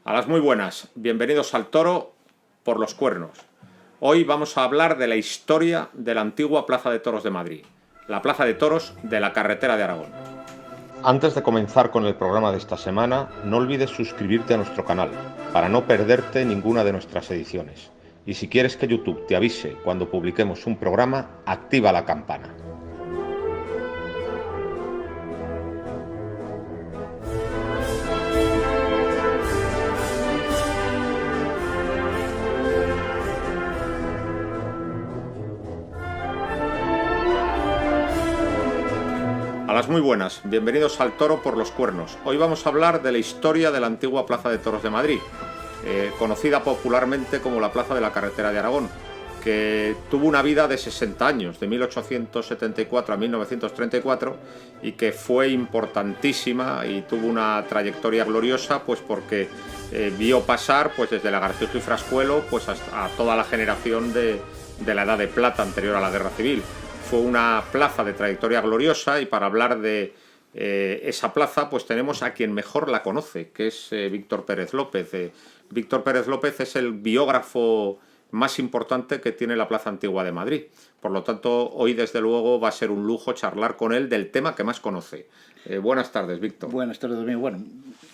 A las muy buenas, bienvenidos al Toro por los Cuernos. Hoy vamos a hablar de la historia de la antigua Plaza de Toros de Madrid, la Plaza de Toros de la Carretera de Aragón. Antes de comenzar con el programa de esta semana, no olvides suscribirte a nuestro canal para no perderte ninguna de nuestras ediciones. Y si quieres que YouTube te avise cuando publiquemos un programa, activa la campana. A las muy buenas, bienvenidos al Toro por los Cuernos. Hoy vamos a hablar de la historia de la antigua Plaza de Toros de Madrid, conocida popularmente como la Plaza de la Carretera de Aragón, que tuvo una vida de 60 años, de 1874 a 1934, y que fue importantísima y tuvo una trayectoria gloriosa, pues porque vio pasar pues desde Lagartijo y Frascuelo pues hasta a toda la generación de la Edad de Plata anterior a la Guerra Civil. Fue una plaza de trayectoria gloriosa, y para hablar de esa plaza pues tenemos a quien mejor la conoce, que es Víctor Pérez López. Víctor Pérez López es el biógrafo más importante que tiene la Plaza Antigua de Madrid. Por lo tanto, hoy desde luego va a ser un lujo charlar con él del tema que más conoce. Buenas tardes, Víctor. Buenas tardes, Domingo. Bueno,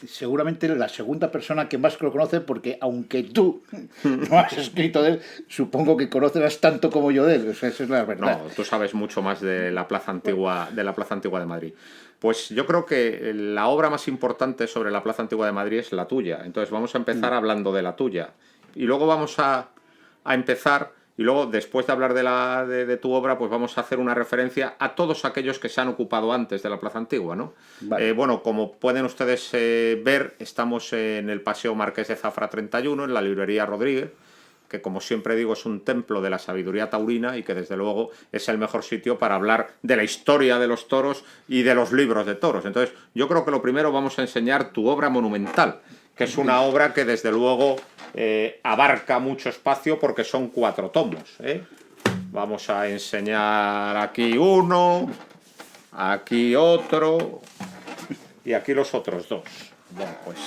seguramente la segunda persona que más lo conoce, porque aunque tú no has escrito de él, supongo que conocerás tanto como yo de él. O sea, esa es la verdad. No, tú sabes mucho más de la Plaza Antigua de Madrid. Pues yo creo que la obra más importante sobre la Plaza Antigua de Madrid es la tuya. Entonces vamos a empezar hablando de la tuya. Y luego vamos a empezar, y luego después de hablar de tu obra, pues vamos a hacer una referencia a todos aquellos que se han ocupado antes de la Plaza Antigua, ¿no? Vale. Bueno, como pueden ustedes ver, estamos en el Paseo Marqués de Zafra 31, en la librería Rodríguez, que como siempre digo es un templo de la sabiduría taurina y que desde luego es el mejor sitio para hablar de la historia de los toros y de los libros de toros. Entonces yo creo que lo primero vamos a enseñar tu obra monumental, que es una obra que desde luego abarca mucho espacio porque son 4 tomos. Vamos a enseñar aquí uno, aquí otro y aquí los otros 2. Bueno, pues...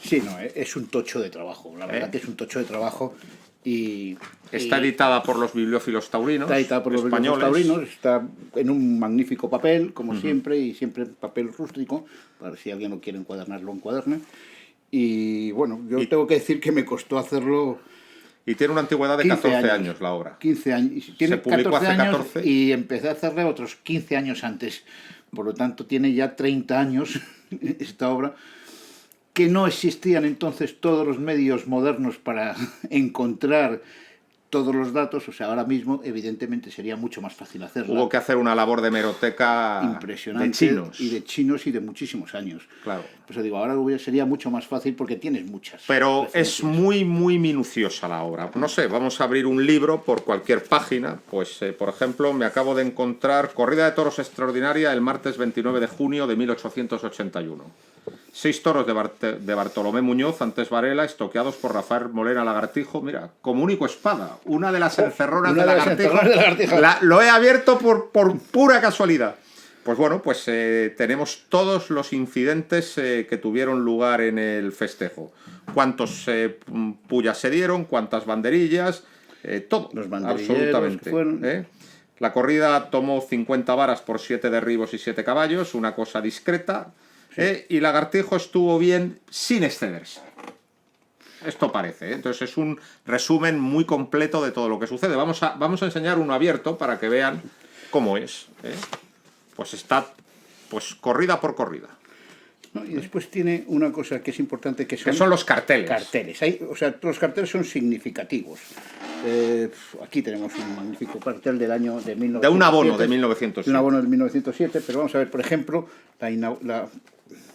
Sí, no, es un tocho de trabajo, la verdad que es un tocho de trabajo. Está editada por los bibliófilos taurinos. Está editada por los bibliófilos taurinos, está en un magnífico papel, como siempre, y siempre papel rústico, para si alguien lo quiere encuadernar, lo encuaderne. Y bueno, yo tengo que decir que me costó hacerlo. Y tiene una antigüedad de 14 años la obra. 15 años. Tiene 14 años y empecé a hacerle otros 15 años antes. Por lo tanto, tiene ya 30 años esta obra, que no existían entonces todos los medios modernos para encontrar todos los datos. O sea, ahora mismo evidentemente sería mucho más fácil hacerlo. Hubo que hacer una labor de hemeroteca impresionante, de chinos. Y de chinos y de muchísimos años. Claro. Pues digo, ahora sería mucho más fácil porque tienes muchas. Pero es muy minuciosa la obra. No sé, vamos a abrir un libro por cualquier página. Pues, por ejemplo, me acabo de encontrar Corrida de Toros Extraordinaria el martes 29 de junio de 1881. 6 toros de Bartolomé Muñoz, antes Varela, estoqueados por Rafael Molera Lagartijo. Mira, como único espada. Una de las encerronas de Lagartijo. Lo he abierto por pura casualidad. Pues bueno, pues tenemos todos los incidentes que tuvieron lugar en el festejo. Cuántos pullas se dieron, cuántas banderillas, todo, absolutamente. La corrida tomó 50 varas por 7 derribos y 7 caballos, una cosa discreta. Y Lagartijo estuvo bien sin excederse. Esto parece, Entonces es un resumen muy completo de todo lo que sucede. Vamos a enseñar uno abierto para que vean cómo es. Pues está corrida por corrida. No, y después tiene una cosa que es importante, que son los carteles. O sea, los carteles son significativos. Aquí tenemos un magnífico cartel del año de 1907. De un abono de 1907. De un abono de 1907, pero vamos a ver, por ejemplo, la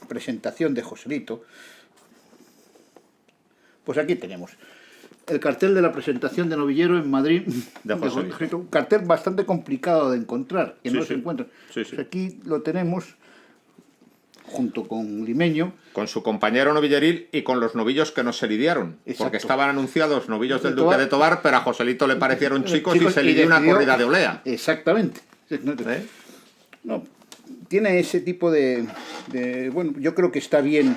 presentación de Joselito. Pues aquí tenemos el cartel de la presentación de novillero en Madrid de Joselito. Un cartel bastante complicado de encontrar, que no se encuentra. Pues aquí lo tenemos junto con Limeño. Con su compañero novilleril y con los novillos que no se lidiaron. Exacto. Porque estaban anunciados novillos del Duque de Tobar, pero a Joselito le parecieron chicos y se lidió una corrida de olea. Exactamente. No, tiene ese tipo de... Bueno, yo creo que está bien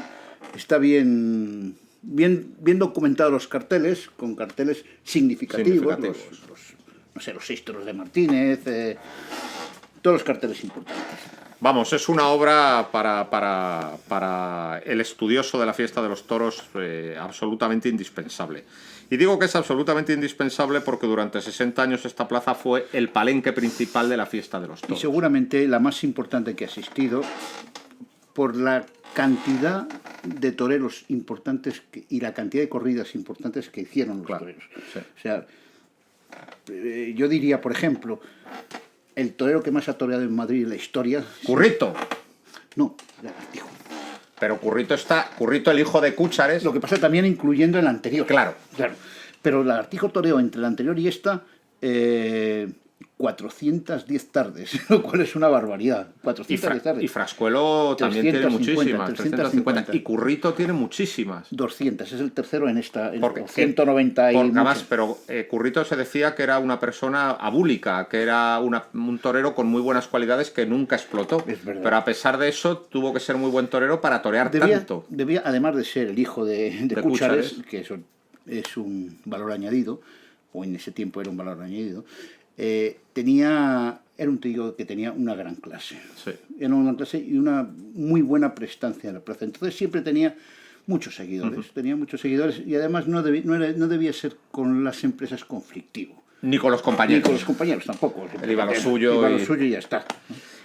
bien documentados los carteles, con carteles significativos. No sé, los 6 toros de Martínez, todos los carteles importantes. Vamos, es una obra para el estudioso de la fiesta de los toros absolutamente indispensable. Y digo que es absolutamente indispensable porque durante 60 años esta plaza fue el palenque principal de la fiesta de los toros. Y seguramente la más importante que ha asistido por la cantidad de toreros importantes y la cantidad de corridas importantes que hicieron los toreros. Sí. O sea, yo diría, por ejemplo, el torero que más ha toreado en Madrid en la historia... ¡Currito! No, Lagartijo. Pero Currito el hijo de Cúchares... Lo que pasa también incluyendo el anterior. Claro. Pero Lagartijo toreó entre el anterior y esta 410 tardes, lo cual es una barbaridad. 410 tardes. Y Frascuelo también tiene muchísimas, 350. Y Currito tiene muchísimas. 200, es el tercero en esta, Porque 190 y además, pero Currito se decía que era una persona abúlica, que era un torero con muy buenas cualidades que nunca explotó. Es verdad. Pero a pesar de eso, tuvo que ser muy buen torero para torear tanto. Debía, además de ser el hijo de Cúchares, que eso es un valor añadido, o en ese tiempo era un valor añadido, era un tío que tenía una gran clase. Sí. Era una gran clase y una muy buena prestancia en la plaza. Entonces siempre tenía muchos seguidores. Tenía muchos seguidores y además no debía ser con las empresas conflictivo. Ni con los compañeros. Ni con los compañeros tampoco. Él iba a lo suyo. Iba a lo suyo y ya está.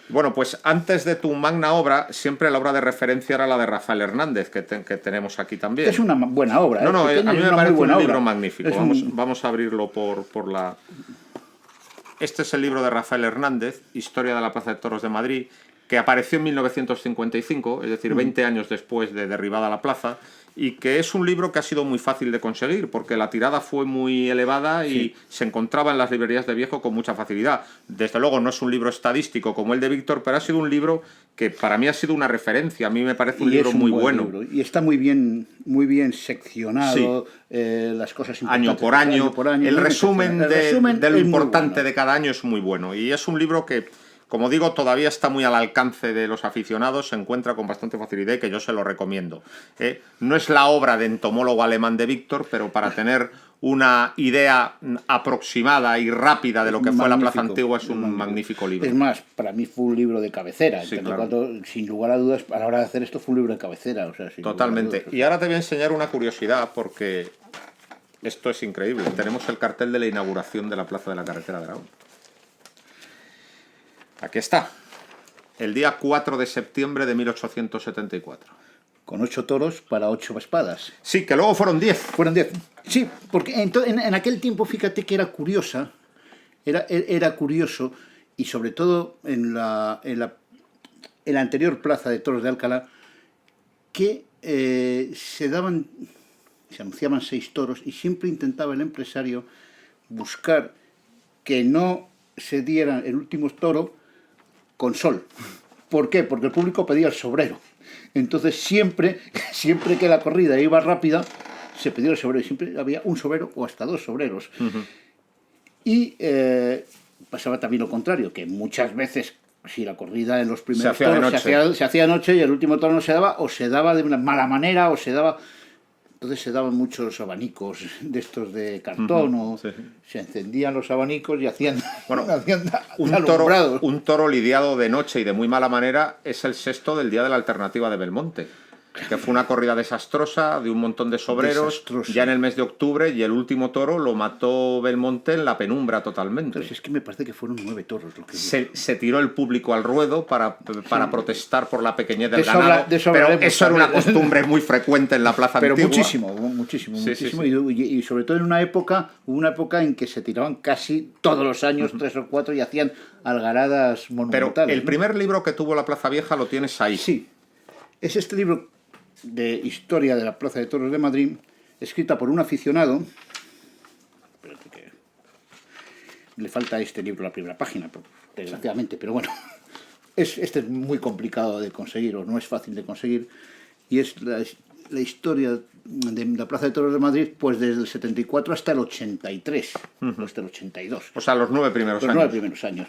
Bueno, pues antes de tu magna obra, siempre la obra de referencia era la de Rafael Hernández, que tenemos aquí también. Es una buena obra. No, a mí me parece un libro magnífico. Es vamos a abrirlo por la... Este es el libro de Rafael Hernández, Historia de la Plaza de Toros de Madrid, que apareció en 1955, es decir, 20 años después de derribada la plaza, y que es un libro que ha sido muy fácil de conseguir, porque la tirada fue muy elevada y se encontraba en las librerías de viejo con mucha facilidad. Desde luego no es un libro estadístico como el de Víctor, pero ha sido un libro que para mí ha sido una referencia. A mí me parece un libro muy bueno. Libro. Y está muy bien seccionado, las cosas importantes. Año por año. El resumen de lo importante de cada año es muy bueno. Y es un libro que, como digo, todavía está muy al alcance de los aficionados, se encuentra con bastante facilidad y que yo se lo recomiendo. No es la obra de entomólogo alemán de Víctor, pero para tener una idea aproximada y rápida de lo que fue la Plaza Antigua es un magnífico libro. Es más, para mí fue un libro de cabecera. Sí, claro. Sin lugar a dudas, a la hora de hacer esto fue un libro de cabecera. O sea, totalmente. Y ahora te voy a enseñar una curiosidad, porque esto es increíble. Tenemos el cartel de la inauguración de la Plaza de la Carretera de Aragón. Aquí está, el día 4 de septiembre de 1874. Con 8 toros para 8 espadas. Sí, que luego fueron 10. Fueron 10. Sí, porque en aquel tiempo, fíjate que era curiosa, era curioso, y sobre todo en la anterior plaza de toros de Alcalá, que se anunciaban 6 toros y siempre intentaba el empresario buscar que no se diera el último toro con sol. ¿Por qué? Porque el público pedía el sobrero. Entonces siempre que la corrida iba rápida, se pedía el sobrero. Y siempre había un sobrero o hasta 2 sobreros. Y pasaba también lo contrario, que muchas veces, si la corrida en los primeros toros se hacía de noche y el último toro no se daba, o se daba de una mala manera, o se daba... Entonces se daban muchos abanicos de estos de cartón, o se encendían los abanicos y hacían un toro lidiado de noche y de muy mala manera es el sexto del día de la alternativa de Belmonte, que fue una corrida desastrosa de un montón de sobreros ya en el mes de octubre, y el último toro lo mató Belmonte en la penumbra totalmente. Entonces es que me parece que fueron 9 toros. Lo que se tiró el público al ruedo para protestar por la pequeñez del ganado, pero eso era una costumbre muy frecuente en la Plaza Antigua. Pero muchísimo. Y sobre todo en una época en que se tiraban casi todos los años 3 o 4 y hacían algaradas monumentales. Pero el primer libro que tuvo la Plaza Vieja lo tienes ahí. Sí, es este libro de historia de la Plaza de Toros de Madrid, escrita por un aficionado. Espérate que le falta este libro la primera página, desgraciadamente, pero bueno, este es muy complicado de conseguir, o no es fácil de conseguir, y es la historia de la Plaza de Toros de Madrid, pues desde el 74 hasta el 83, hasta el 82. O sea, los 9 primeros años.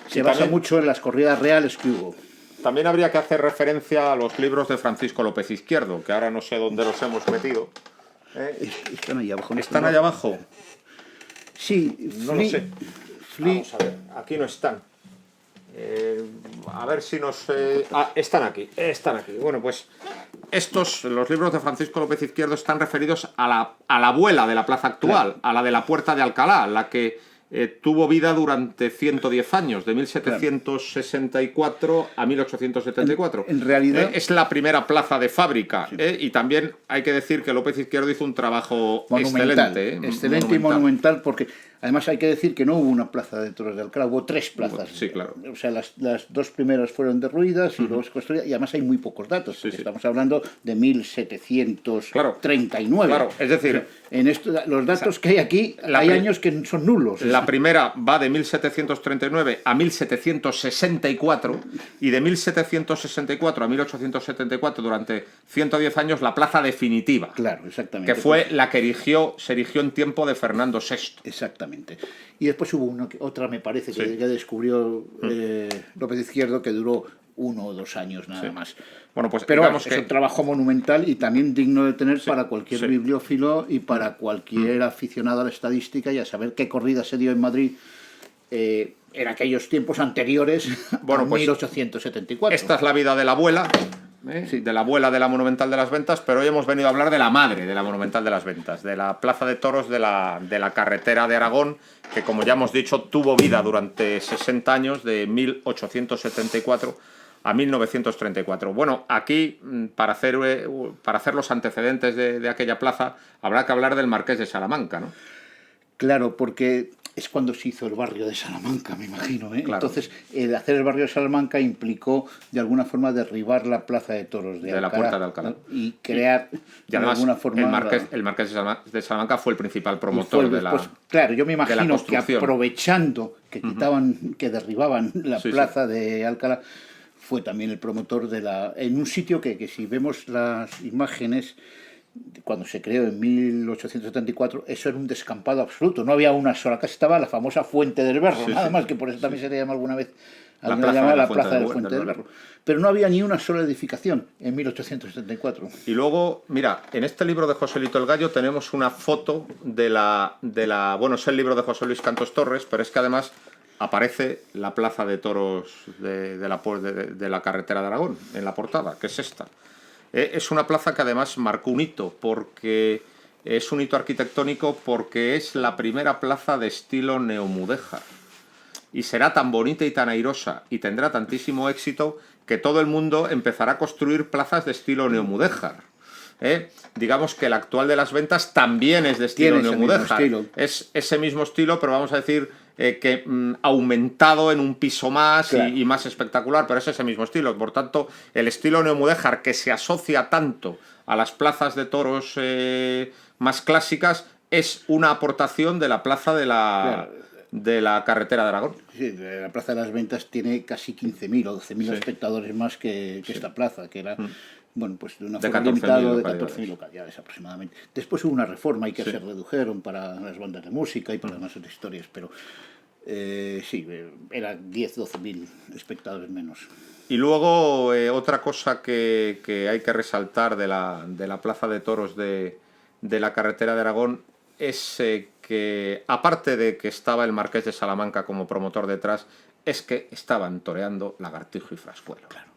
Se basa mucho en las corridas reales que hubo. también habría que hacer referencia a los libros de Francisco López Izquierdo, que ahora no sé dónde los hemos metido. Están ahí abajo. ¿Están allá abajo? Sí, no lo sé. Vamos a ver, aquí no están. A ver si nos... están aquí. Bueno, pues los libros de Francisco López Izquierdo están referidos a la abuela de la plaza actual, a la de la Puerta de Alcalá, la que tuvo vida durante 110 años, de 1764 a 1874. En realidad... es la primera plaza de fábrica, y también hay que decir que López Izquierdo hizo un trabajo excelente. Excelente y monumental, porque además hay que decir que no hubo una plaza de toros de Alcalá, hubo 3 plazas. Sí, claro. O sea, las 2 primeras fueron derruidas y luego se construyeron, y además hay muy pocos datos, porque estamos hablando de 1739. Claro, es decir... los datos que hay aquí, hay años que son nulos. La primera va de 1739 a 1764, y de 1764 a 1874, durante 110 años, la plaza definitiva. Claro, exactamente. Que fue la que se erigió en tiempo de Fernando VI. Exactamente. Y después hubo otra, me parece, que descubrió López Izquierdo, que duró 1 o 2 años nada más. Bueno, pues pero es un trabajo monumental y también digno de tener para cualquier bibliófilo y para cualquier aficionado a la estadística y a saber qué corrida se dio en Madrid en aquellos tiempos anteriores a 1874. Esta es la vida de la abuela, de la abuela de la Monumental de las Ventas, pero hoy hemos venido a hablar de la madre de la Monumental de las Ventas, de la Plaza de Toros de la carretera de Aragón, que, como ya hemos dicho, tuvo vida durante 60 años, de 1874 a 1934. Bueno, aquí, para hacer los antecedentes de aquella plaza, habrá que hablar del Marqués de Salamanca, ¿no? Claro, porque es cuando se hizo el barrio de Salamanca, me imagino. Claro. Entonces, el hacer el barrio de Salamanca implicó, de alguna forma, derribar la plaza de toros de Alcalá, la Puerta de Alcalá, ¿no? Y crear, y además, de alguna forma... el Marqués de Salamanca fue el principal promotor de la Claro, yo me imagino que aprovechando que derribaban la plaza de Alcalá, fue también el promotor en un sitio que si vemos las imágenes, cuando se creó en 1874, eso era un descampado absoluto, no había una sola casa, estaba la famosa Fuente del Berro, nada más, que por eso también se le llama alguna vez la plaza de la Fuente del Berro. Pero no había ni una sola edificación en 1874. Y luego, mira, en este libro de Joselito el Gallo tenemos una foto de la bueno, es el libro de José Luis Cantos Torres, pero es que además aparece la plaza de toros de la carretera de Aragón en la portada, que es esta. Es una plaza que además marcó un hito, porque es un hito arquitectónico, porque es la primera plaza de estilo neomudéjar. Y será tan bonita y tan airosa y tendrá tantísimo éxito que todo el mundo empezará a construir plazas de estilo neomudéjar. Digamos que el actual de las Ventas también es de estilo neomudéjar. Es ese mismo estilo, pero vamos a decir que aumentado en un piso más, claro, y más espectacular, pero es ese mismo estilo. Por tanto, el estilo neomudéjar, que se asocia tanto a las plazas de toros más clásicas, es una aportación de la plaza de la carretera de Aragón. Sí, la Plaza de las Ventas tiene casi 15.000 o 12.000 espectadores más que esta plaza, que era... Bueno, pues de una forma limitada de 14.000 localidades aproximadamente. Después hubo una reforma y que se redujeron para las bandas de música y para demás historias, pero era 10-12.000 espectadores menos. Y luego otra cosa que hay que resaltar de la Plaza de Toros de la carretera de Aragón es que, aparte de que estaba el Marqués de Salamanca como promotor detrás, es que estaban toreando Lagartijo y Frascuelo. Claro.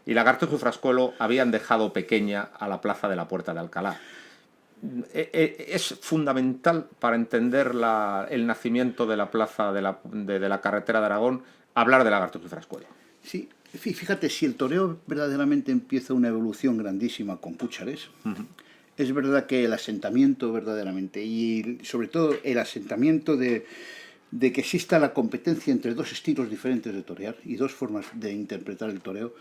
Y Lagartijo y Frascuelo habían dejado pequeña a la plaza de la Puerta de Alcalá. Es fundamental para entender el nacimiento de la plaza de la carretera de Aragón hablar de Lagartijo y Frascuelo. Sí, fíjate, si el toreo verdaderamente empieza una evolución grandísima con Púchares, es verdad que el asentamiento verdaderamente, y sobre todo el asentamiento de que exista la competencia entre dos estilos diferentes de torear y dos formas de interpretar el toreo,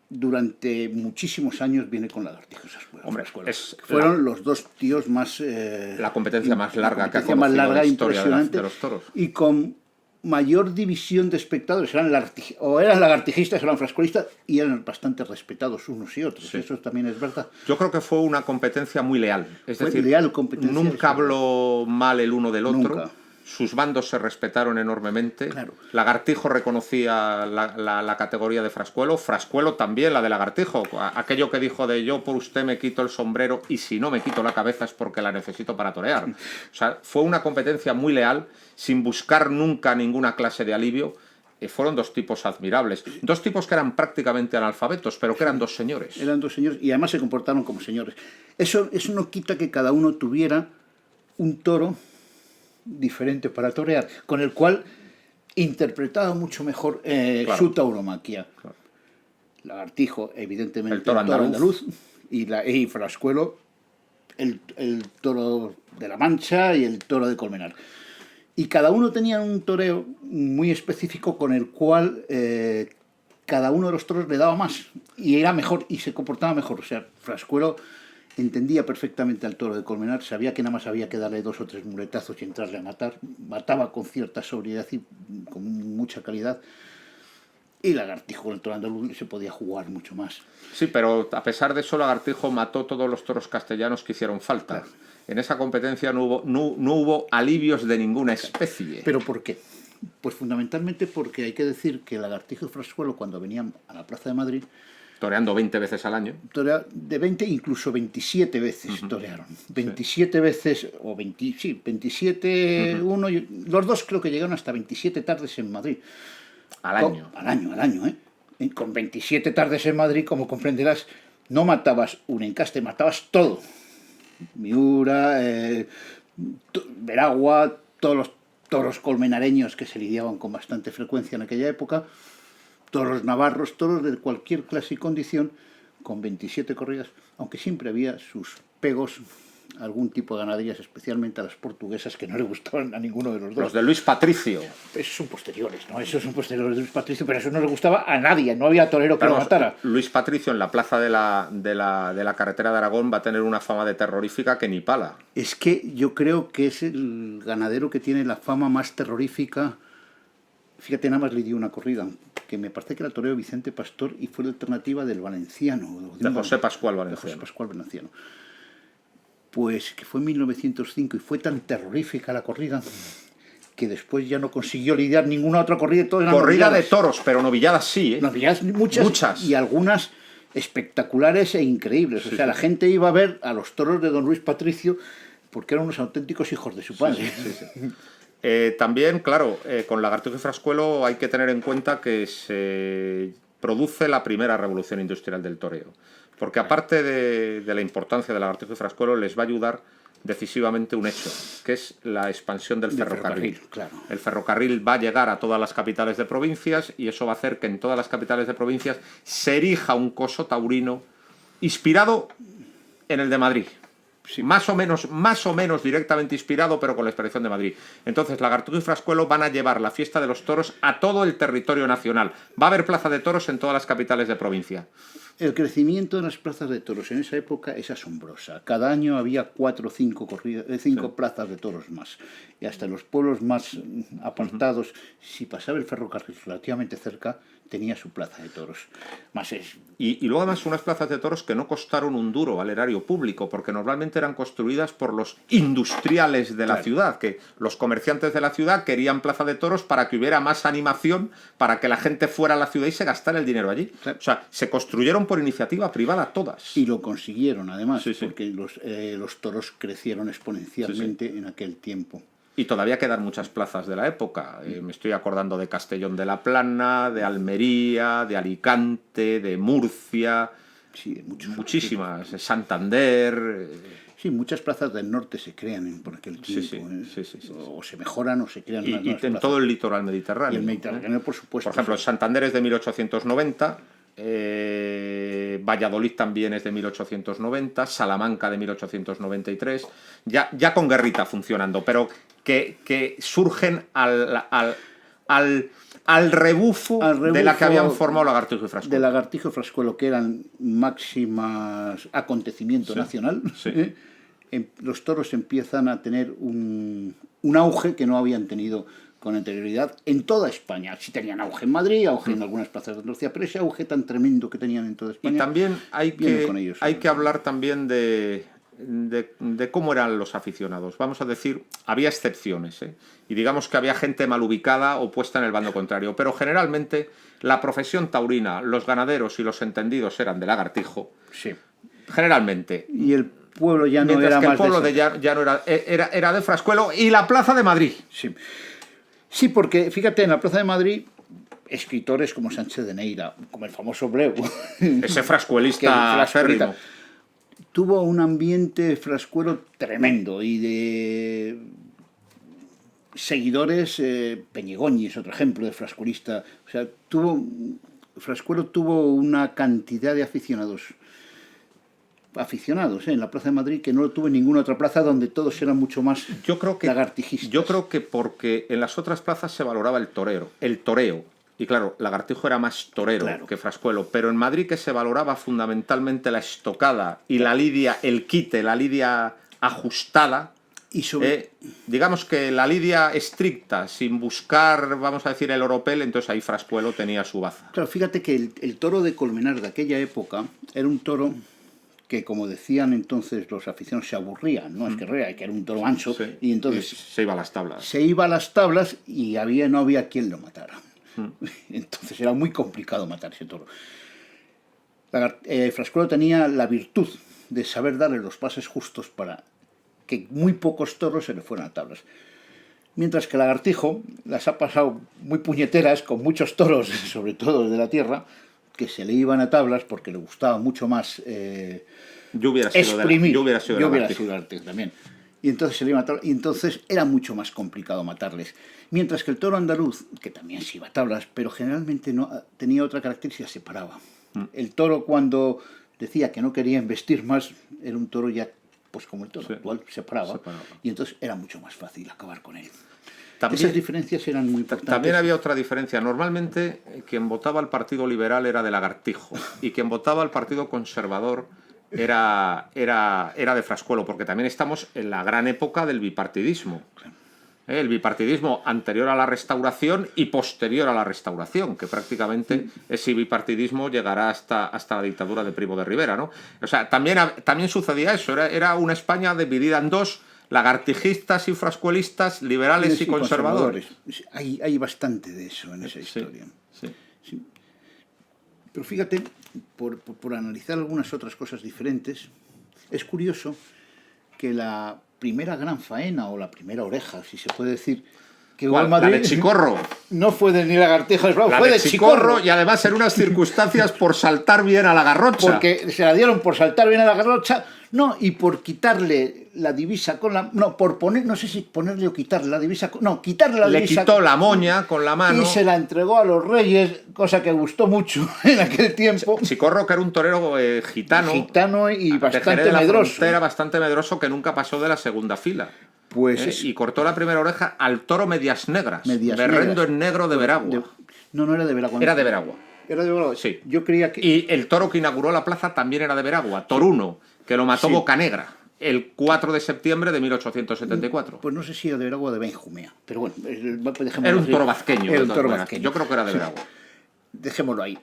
durante muchísimos años viene con Lagartijo y Frascuelo. Fueron los dos tíos más... la competencia más larga que ha conocido la historia de los toros. Y con mayor división de espectadores. Eran lagartijistas, eran frascuelistas, y eran bastante respetados unos y otros. Sí. Eso también es verdad. Yo creo que fue una competencia muy leal. Es decir, leal competencia, nunca habló mal el uno del otro. Nunca. sus bandos se respetaron enormemente. Claro. Lagartijo reconocía la categoría de Frascuelo, Frascuelo también la de Lagartijo. Aquello que dijo de yo por usted me quito el sombrero y si no me quito la cabeza es porque la necesito para torear. O sea, fue una competencia muy leal, sin buscar nunca ninguna clase de alivio. Fueron dos tipos admirables. Dos tipos que eran prácticamente analfabetos, pero que eran dos señores. Eran dos señores y además se comportaron como señores. Eso no quita que cada uno tuviera un toro diferente para torear, con el cual interpretaba mucho mejor claro. su tauromaquia. Claro. Lagartijo, evidentemente, el toro andaluz, y Frascuelo, el toro de la Mancha y el toro de Colmenar. Y cada uno tenía un toreo muy específico con el cual cada uno de los toros le daba más y era mejor y se comportaba mejor. O sea, Frascuelo entendía perfectamente al toro de Colmenar, sabía que nada más había que darle 2 o 3 muletazos y entrarle a matar. Mataba con cierta sobriedad y con mucha calidad. Y Lagartijo con el toro andaluz se podía jugar mucho más. Sí, pero a pesar de eso Lagartijo mató todos los toros castellanos que hicieron falta. Claro. En esa competencia no hubo alivios de ninguna especie. ¿Pero por qué? Pues fundamentalmente porque hay que decir que Lagartijo y Frascuelo, cuando venían a la Plaza de Madrid, toreando 20 veces al año. De 20, incluso 27 veces torearon. 27 sí. veces, o 20, sí, 27, uno, los dos creo que llegaron hasta 27 tardes en Madrid. Al año. Al año, ¿eh? Con 27 tardes en Madrid, como comprenderás, no matabas un encaste, matabas todo. Miura, Veragua, todos los toros colmenareños que se lidiaban con bastante frecuencia en aquella época, toros navarros, toros de cualquier clase y condición, con 27 corridas, aunque siempre había sus pegos, algún tipo de ganaderías, especialmente a las portuguesas, que no le gustaban a ninguno de los dos. Los de Luis Patricio. Esos son posteriores, ¿no? Esos son posteriores de Luis Patricio, pero eso no le gustaba a nadie, no había torero que lo matara. Luis Patricio en la plaza de la carretera de Aragón va a tener una fama de terrorífica que ni pala. Es que yo creo que es el ganadero que tiene la fama más terrorífica. Fíjate, nada más le dio una corrida, que me parece que era el torero Vicente Pastor y fue la alternativa del Valenciano. De José Pascual Valenciano. De José Pascual Valenciano. Pues que fue en 1905 y fue tan terrorífica la corrida que después ya no consiguió lidiar ninguna otra corrida. Corrida de toros, pero novilladas sí, ¿eh? Novilladas muchas. Y algunas espectaculares e increíbles. Sí, o sea, la gente iba a ver a los toros de don Luis Patricio porque eran unos auténticos hijos de su padre. Sí. También, claro, con Lagartijo y Frascuelo hay que tener en cuenta que se produce la primera revolución industrial del toreo. Porque aparte de la importancia de Lagartijo y Frascuelo, les va a ayudar decisivamente un hecho, que es la expansión del ferrocarril. Claro. El ferrocarril va a llegar a todas las capitales de provincias y eso va a hacer que en todas las capitales de provincias se erija un coso taurino inspirado en el de Madrid. Sí, más o menos directamente inspirado, pero con la expresión de Madrid. Entonces, Lagartijo y Frascuelo van a llevar la fiesta de los toros a todo el territorio nacional. Va a haber plaza de toros en todas las capitales de provincia. El crecimiento de las plazas de toros en esa época es asombrosa. Cada año había 4 o 5 plazas de toros más. Y hasta en los pueblos más apartados, si pasaba el ferrocarril relativamente cerca, tenía su plaza de toros. Y luego además unas plazas de toros que no costaron un duro al erario público, porque normalmente eran construidas por los industriales de la ciudad, que los comerciantes de la ciudad querían plaza de toros para que hubiera más animación, para que la gente fuera a la ciudad y se gastara el dinero allí. Claro. O sea, se construyeron por iniciativa privada todas. Y lo consiguieron además, porque los toros crecieron exponencialmente en aquel tiempo. Y todavía quedan muchas plazas de la época. Me estoy acordando de Castellón de la Plana, de Almería, de Alicante, de Murcia, de muchísimas, Santander. Sí, muchas plazas del norte se crean por aquel tiempo. O se mejoran o se crean más y en todo el litoral mediterráneo. Y el Mediterráneo, por supuesto. Por ejemplo, Santander es de 1890. Valladolid también es de 1890, Salamanca de 1893, ya con guerrita funcionando, pero que surgen al rebufo de la que habían formado Lagartijo y Frascuelo. De Lagartijo y Frascuelo, que eran máximas acontecimiento nacional. Sí. Los toros empiezan a tener un auge que no habían tenido con anterioridad en toda España. Sí tenían auge en Madrid, auge en algunas plazas de Andalucía, pero ese auge tan tremendo que tenían en toda España. Y también hay que hablar también de de cómo eran los aficionados. Vamos a decir, había excepciones, ¿eh? Y digamos que había gente mal ubicada o puesta en el bando contrario, pero generalmente la profesión taurina, los ganaderos y los entendidos eran de Lagartijo, Sí. generalmente. Y el pueblo ya no Mientras era que más el pueblo ya no era de Frascuelo, y la Plaza de Madrid. Sí. Sí, porque fíjate, en la Plaza de Madrid, escritores como Sánchez de Neira, como el famoso Breu, Ese frascuelista acérrimo. tuvo un ambiente frascuero tremendo y de seguidores. Peñigoñi es otro ejemplo de frascuelista. O sea, Frascuelo tuvo una cantidad de aficionados en la Plaza de Madrid que no lo tuvo en ninguna otra plaza, donde todos eran mucho más lagartijistas. Yo creo que porque en las otras plazas se valoraba el toreo. Y claro, Lagartijo era más torero que Frascuelo, pero en Madrid, que se valoraba fundamentalmente la estocada y la lidia, el quite, la lidia ajustada. Y digamos que la lidia estricta, sin buscar, vamos a decir, el oropel, entonces ahí Frascuelo tenía su baza. Claro, fíjate que el toro de Colmenar de aquella época era un toro que, como decían entonces los aficionados, se aburrían, ¿no? Es que era un toro ancho, sí. Y entonces se iba a las tablas. Se iba a las tablas y no había quien lo matara. Entonces era muy complicado matar ese toro. Frascuelo tenía la virtud de saber darle los pases justos para que muy pocos toros se le fueran a tablas. Mientras que Lagartijo las ha pasado muy puñeteras con muchos toros, sobre todo de la tierra, que se le iban a tablas porque le gustaba mucho más yo hubiera sido Lagartijo también. Y entonces se le iban a tablas, y entonces era mucho más complicado matarles. Mientras que el toro andaluz, que también se iba a tablas, pero generalmente no tenía otra característica, se paraba. El toro, cuando decía que no quería embestir más, era un toro ya, pues como el toro actual, se paraba. Y entonces era mucho más fácil acabar con él. Esas diferencias eran muy importantes. También había otra diferencia. Normalmente quien votaba al Partido Liberal era de Lagartijo y quien votaba al Partido Conservador era de Frascuelo, porque también estamos en la gran época del bipartidismo. El bipartidismo anterior a la Restauración y posterior a la Restauración, que prácticamente ese bipartidismo llegará hasta la dictadura de Primo de Rivera, ¿no? O sea, también sucedía eso. Era una España dividida en dos: lagartijistas y frascuelistas, liberales y conservadores. Hay bastante de eso en esa historia. Sí. Pero fíjate, por analizar algunas otras cosas diferentes, es curioso que la primera gran faena, o la primera oreja, si se puede decir, que hubo en Madrid, la de Chicorro. No fue de ni Lagartijo, fue de Chicorro, y además en unas circunstancias por saltar bien a la garrocha. Porque se la dieron por saltar bien a la garrocha, no, y por quitarle la divisa con la... No, por poner, no sé si ponerle o quitarle la divisa... No, quitarle la divisa... Le quitó la moña con la mano. Y se la entregó a los reyes, cosa que gustó mucho en aquel tiempo. Chicorro, que era un torero gitano. Gitano y bastante medroso. Era bastante medroso, que nunca pasó de la segunda fila. Pues y cortó la primera oreja al toro Medias Negras. Berrendo en negro de Veragua. No era de Veragua. Era de Veragua. ¿Era de Veragua? Sí. Yo creía que... Y el toro que inauguró la plaza también era de Veragua, Toruno, que lo mató Bocanegra el 4 de septiembre de 1874. Pues no sé si era de Veragua o de Benjumea, pero bueno, dejémoslo. Era un toro vazqueño. Era un toro vazqueño. Yo creo que era de Veragua. Dejémoslo ahí.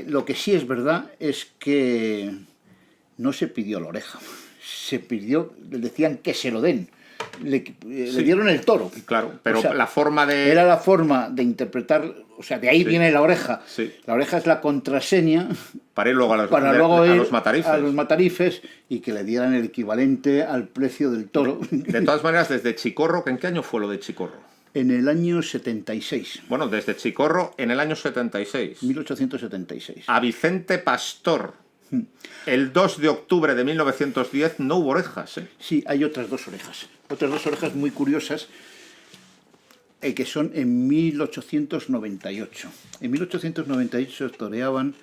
Lo que sí es verdad es que no se pidió la oreja. Se pidió, decían que se lo den. Le dieron el toro. Claro, pero o sea, la forma de... Era la forma de interpretar, o sea, de ahí viene la oreja. Sí. La oreja es la contraseña para ir luego a los matarifes. A los matarifes, y que le dieran el equivalente al precio del toro. De todas maneras, desde Chicorro, ¿en qué año fue lo de Chicorro? En el año 76. Bueno, desde Chicorro en el año 76. 1876. A Vicente Pastor, el 2 de octubre de 1910, no hubo orejas, ¿eh? Sí, hay otras dos orejas. Otras dos orejas muy curiosas, que son en 1898. En 1898 toreaban,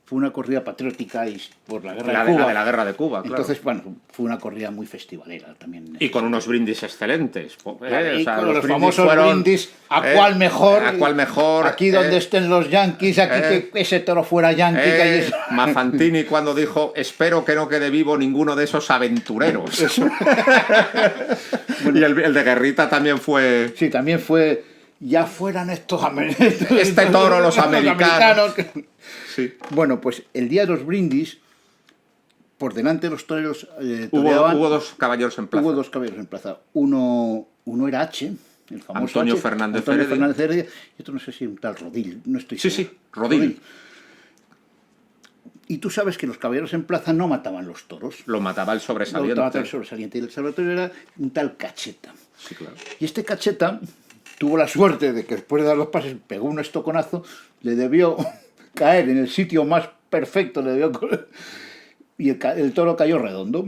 fue una corrida patriótica por la guerra de Cuba. De la guerra de Cuba, claro. Entonces, bueno, fue una corrida muy festivalera también. Y con unos brindis excelentes. Y con los famosos brindis, ¿a cuál mejor? ¿A cuál mejor? Aquí donde estén los yanquis, aquí que ese toro fuera yanqui. Mafantini cuando dijo: espero que no quede vivo ninguno de esos aventureros. Bueno, y el de Guerrita también fue... Sí, también fue... Ya fueran estos este toro, los americanos. Sí. Bueno, pues el día de los brindis por delante de los toreros hubo dos caballeros en plaza. Hubo dos caballeros en plaza. Uno era H, el famoso Antonio H, Fernández Heredia, y otro no sé si un tal Rodil, no estoy seguro. Sí, Rodil. Y tú sabes que los caballeros en plaza no mataban los toros. Lo mataba el sobresaliente. Lo mataba el sobresaliente. Y el sobresaliente era un tal Cacheta. Sí, claro. Y este Cacheta tuvo la suerte de que después de dar los pases pegó un estoconazo, le debió caer en el sitio más perfecto, y el toro cayó redondo.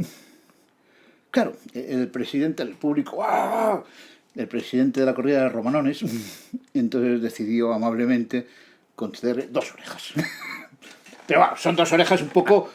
Claro, el presidente, el público, ¡ah! El presidente de la corrida de Romanones, entonces decidió amablemente concederle 2 orejas. Pero bueno, son 2 orejas un poco...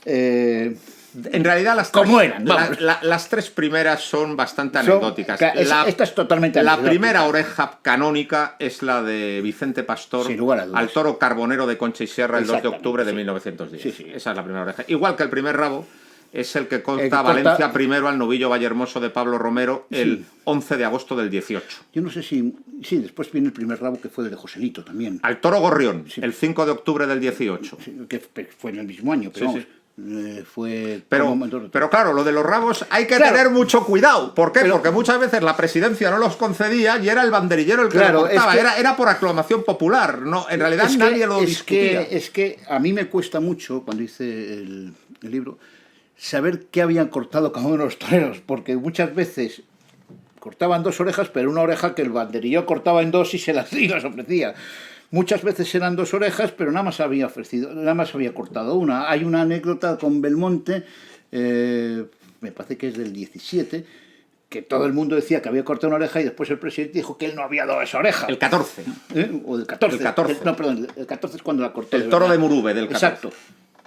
en realidad las 3 primeras son bastante anecdóticas. Esta es totalmente la anecdótica. primera oreja canónica es la de Vicente Pastor al toro carbonero de Concha y Sierra el 2 de octubre de 1910. Sí. Esa es la primera oreja. Igual que el primer rabo es el que corta Valencia primero al novillo Vallehermoso de Pablo Romero el 11 de agosto del 18. Yo no sé si... Sí, después viene el primer rabo que fue el de Joselito también. Al toro Gorrión, el 5 de octubre del 18. Sí, que fue en el mismo año, pero vamos, fue... Pero claro, lo de los rabos hay que tener mucho cuidado. ¿Por qué? Porque muchas veces la presidencia no los concedía y era el banderillero el que lo cortaba. Era por aclamación popular. No, en realidad nadie lo discutía. Es que a mí me cuesta mucho, cuando hice el libro, saber qué habían cortado cada uno de los toreros, porque muchas veces cortaban 2 orejas, pero una oreja que el banderillero cortaba en 2 y se las ofrecía. Muchas veces eran 2 orejas, pero nada más había cortado una. Hay una anécdota con Belmonte, me parece que es del 17, que todo el mundo decía que había cortado una oreja y después el presidente dijo que él no había dado esa oreja. El 14. O del 14. El 14. No, perdón, el 14 es cuando la cortó. El toro de Murube del 14. Exacto.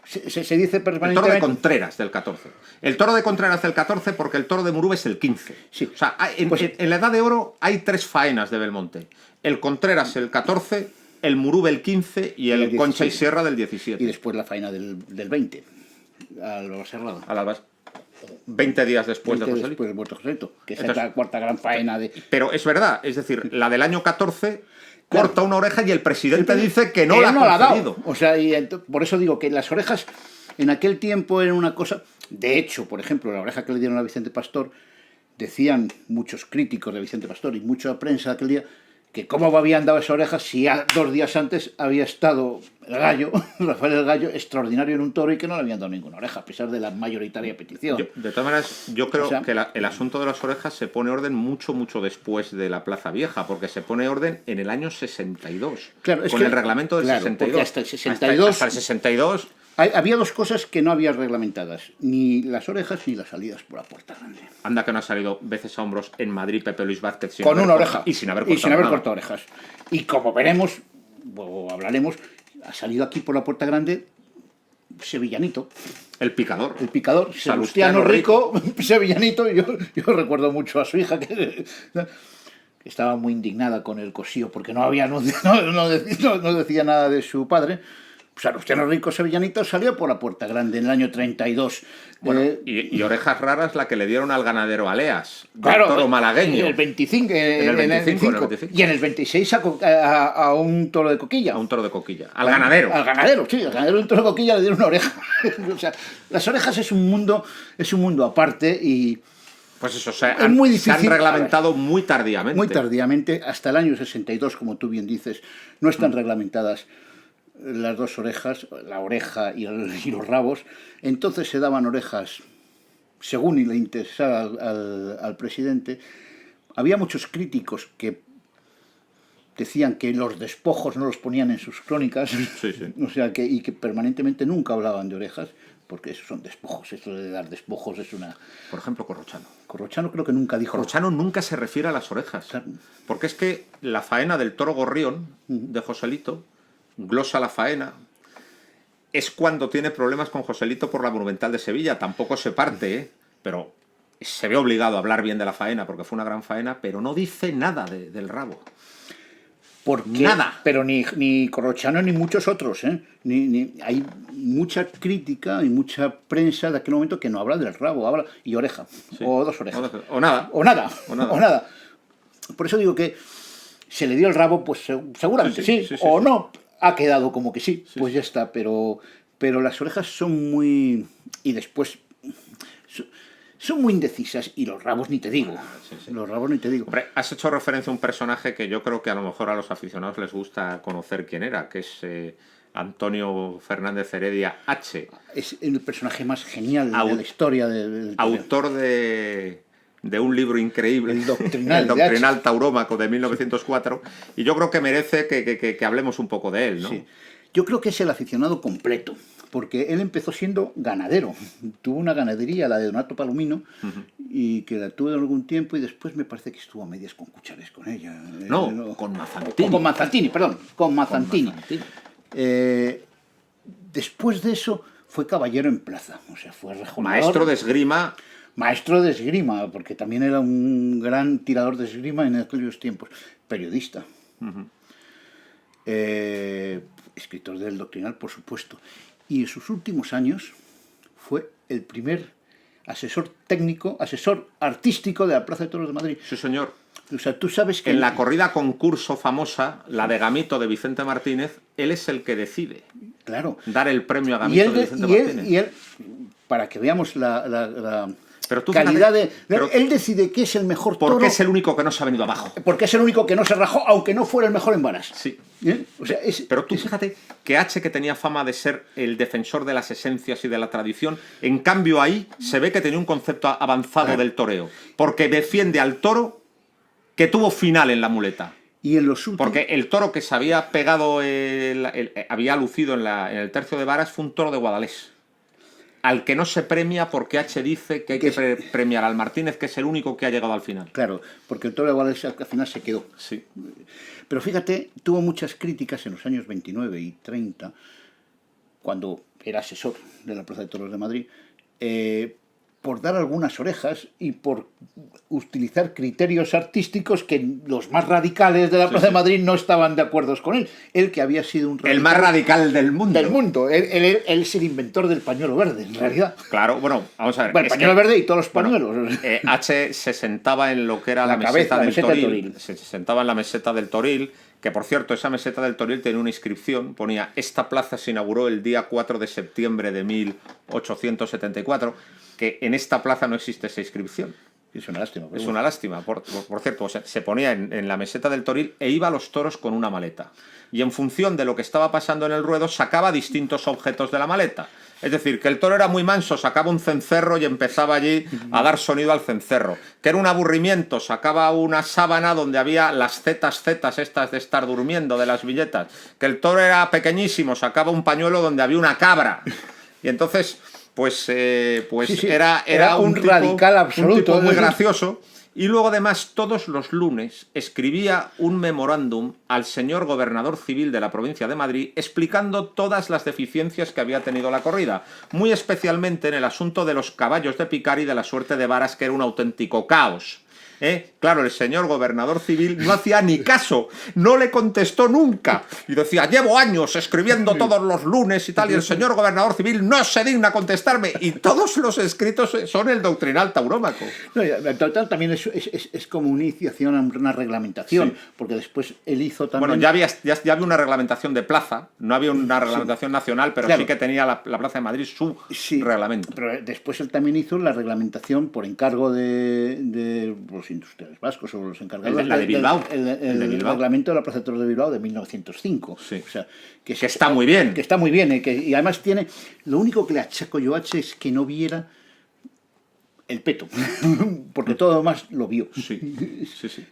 Se dice permanentemente... El toro de Contreras del 14. El toro de Contreras del 14 porque el toro de Murube es el 15. Sí. O sea, en la Edad de Oro hay 3 faenas de Belmonte. El Contreras el 14, el Murube el 15 y el Concha y Sierra del 17. Y después la faena del 20, al Albacerrado. 20 días después de Joselito. Después del muerto Joselito, que es la cuarta gran faena de... Pero es verdad, es decir, la del año 14... corta una oreja y el presidente dice que no la ha concedido. O sea, por eso digo que las orejas en aquel tiempo eran una cosa... De hecho, por ejemplo, la oreja que le dieron a Vicente Pastor, decían muchos críticos de Vicente Pastor y mucha prensa aquel día, que cómo habían dado esa oreja si ya 2 días antes había estado el Gallo, Rafael el Gallo, extraordinario en un toro y que no le habían dado ninguna oreja, a pesar de la mayoritaria petición. De todas maneras, yo creo que el asunto de las orejas se pone orden mucho después de la Plaza Vieja, porque se pone orden en el año 62, con el reglamento del 62. Hasta el 62... Hasta el 62... Había 2 cosas que no había reglamentadas, ni las orejas ni las salidas por la puerta grande. Anda que no ha salido veces a hombros en Madrid Pepe Luis Vázquez con una oreja y sin haber cortado orejas. Y como veremos, o hablaremos, ha salido aquí por la puerta grande Sevillanito. El picador. Salustiano Rico, Sevillanito. Yo recuerdo mucho a su hija que estaba muy indignada con el cosío porque no decía nada de su padre. Salustiano Rico Sevillanito salió por la puerta grande en el año 32. Bueno, y orejas raras la que le dieron al ganadero Aleas, toro malagueño. En el 25. Y en el 26 a un toro de Coquilla. A un toro de Coquilla. Al ganadero, sí. Al ganadero de un toro de Coquilla le dieron una oreja. O sea, las orejas es un mundo aparte y... Pues eso, se han reglamentado muy tardíamente. Muy tardíamente, hasta el año 62, como tú bien dices, no están reglamentadas las 2 orejas, la oreja y los rabos. Entonces se daban orejas según le interesara al presidente. Había muchos críticos que decían que los despojos no los ponían en sus crónicas, o sea, y que permanentemente nunca hablaban de orejas, porque esos son despojos, eso de dar despojos es una... Por ejemplo, Corrochano. Corrochano creo que nunca dijo... Corrochano nunca se refiere a las orejas, porque es que la faena del toro Gorrión, de Joselito, glosa la faena, es cuando tiene problemas con Joselito por la Monumental de Sevilla. Tampoco se parte, pero se ve obligado a hablar bien de la faena porque fue una gran faena, pero no dice nada del rabo. Porque, nada. Pero ni Corrochano ni muchos otros, hay mucha crítica y mucha prensa de aquel momento que no habla del rabo, habla y oreja, o 2 orejas. O nada. O nada. Por eso digo que se le dio el rabo, pues seguramente sí, o no. Ha quedado como que sí, pues ya está, pero pero las orejas son muy... y después... son muy indecisas, y los rabos ni te digo. Sí. Los rabos ni te digo. Hombre, has hecho referencia a un personaje que yo creo que a lo mejor a los aficionados les gusta conocer quién era, que es Antonio Fernández Heredia H. Es el personaje más genial de la historia del autor de un libro increíble, El Doctrinal, el Doctrinal Taurómaco de 1904, y yo creo que merece que hablemos un poco de él, ¿no? Sí. Yo creo que es el aficionado completo, porque él empezó siendo ganadero. Tuvo una ganadería, la de Donato Palomino, y que la tuvo algún tiempo, y después me parece que estuvo a medias con Cuchares con ella. No, con Mazzantini. Con Mazzantini, perdón, con Mazzantini. Después de eso fue caballero en plaza, o sea, fue rejoneador. Maestro de esgrima. Maestro de esgrima, porque también era un gran tirador de esgrima en aquellos tiempos. Periodista. Escritor del Doctrinal, por supuesto. Y en sus últimos años fue el primer asesor técnico, asesor artístico de la Plaza de Toros de Madrid. Sí, señor. O sea, tú sabes que... En la corrida concurso famosa, la de Gamito de Vicente Martínez, él es el que decide. Claro. Dar el premio a Gamito de Vicente Martínez. Y él, para que veamos la pero tú calidad fíjate, él decide que es el mejor toro. Porque es el único que no se ha venido abajo. Porque es el único que no se rajó, aunque no fuera el mejor en varas. Sí. O sea, pero tú fíjate que H, que tenía fama de ser el defensor de las esencias y de la tradición, en cambio ahí se ve que tenía un concepto avanzado del toreo. Porque defiende al toro que tuvo final en la muleta. Y en los últimos... Porque el toro que se había pegado, había lucido en el tercio de varas, fue un toro de Guadalés. Al que no se premia porque H dice que hay que premiar al Martínez, que es el único que ha llegado al final. Claro, porque el toro de Guadalés al final se quedó. Sí. Pero fíjate, tuvo muchas críticas en los años 29 y 30, cuando era asesor de la Plaza de Toros de Madrid, por dar algunas orejas y por utilizar criterios artísticos que los más radicales de la Plaza de Madrid no estaban de acuerdo con él. Él que había sido un radical, el más radical del mundo. Del mundo. Él es el inventor del pañuelo verde, en realidad. Claro, bueno, vamos a ver. Bueno, el pañuelo verde y todos los pañuelos. Bueno, H se sentaba en lo que era la meseta del Toril. Se sentaba en la meseta del Toril, que por cierto, esa meseta del Toril tenía una inscripción, ponía: esta plaza se inauguró el día 4 de septiembre de 1874, que en esta plaza no existe esa inscripción. Es una lástima. Es una lástima. Por cierto, o sea, se ponía en la meseta del Toril e iba a los toros con una maleta. Y en función de lo que estaba pasando en el ruedo, sacaba distintos objetos de la maleta. Es decir, que el toro era muy manso, sacaba un cencerro y empezaba allí a dar sonido al cencerro. Que era un aburrimiento, sacaba una sábana donde había las zetas estas de estar durmiendo, de las billetas. Que el toro era pequeñísimo, sacaba un pañuelo donde había una cabra. Y entonces... Pues era un tipo, radical absoluto, un tipo muy gracioso. Y luego además todos los lunes escribía un memorándum al señor gobernador civil de la provincia de Madrid explicando todas las deficiencias que había tenido la corrida, muy especialmente en el asunto de los caballos de picar y de la suerte de varas, que era un auténtico caos. Claro, el señor gobernador civil no hacía ni caso, no le contestó nunca. Y decía: llevo años escribiendo todos los lunes y tal, y el señor gobernador civil no se digna contestarme. Y todos los escritos son el Doctrinal Taurómaco. No, el Doctrinal también es como una iniciación a una reglamentación, porque después él hizo también... Bueno, ya había una reglamentación de plaza, no había una reglamentación nacional, pero claro, sí que tenía la Plaza de Madrid su reglamento. Pero después él también hizo la reglamentación por encargo de los industriales vascos o los encargados de Bilbao. El reglamento de la Plaza de Toros de Bilbao de 1905. Sí. O sea, que está muy bien. Que está muy bien. Y además tiene... Lo único que le achaco yo a H es que no viera el peto. Porque todo lo demás lo vio. Sí.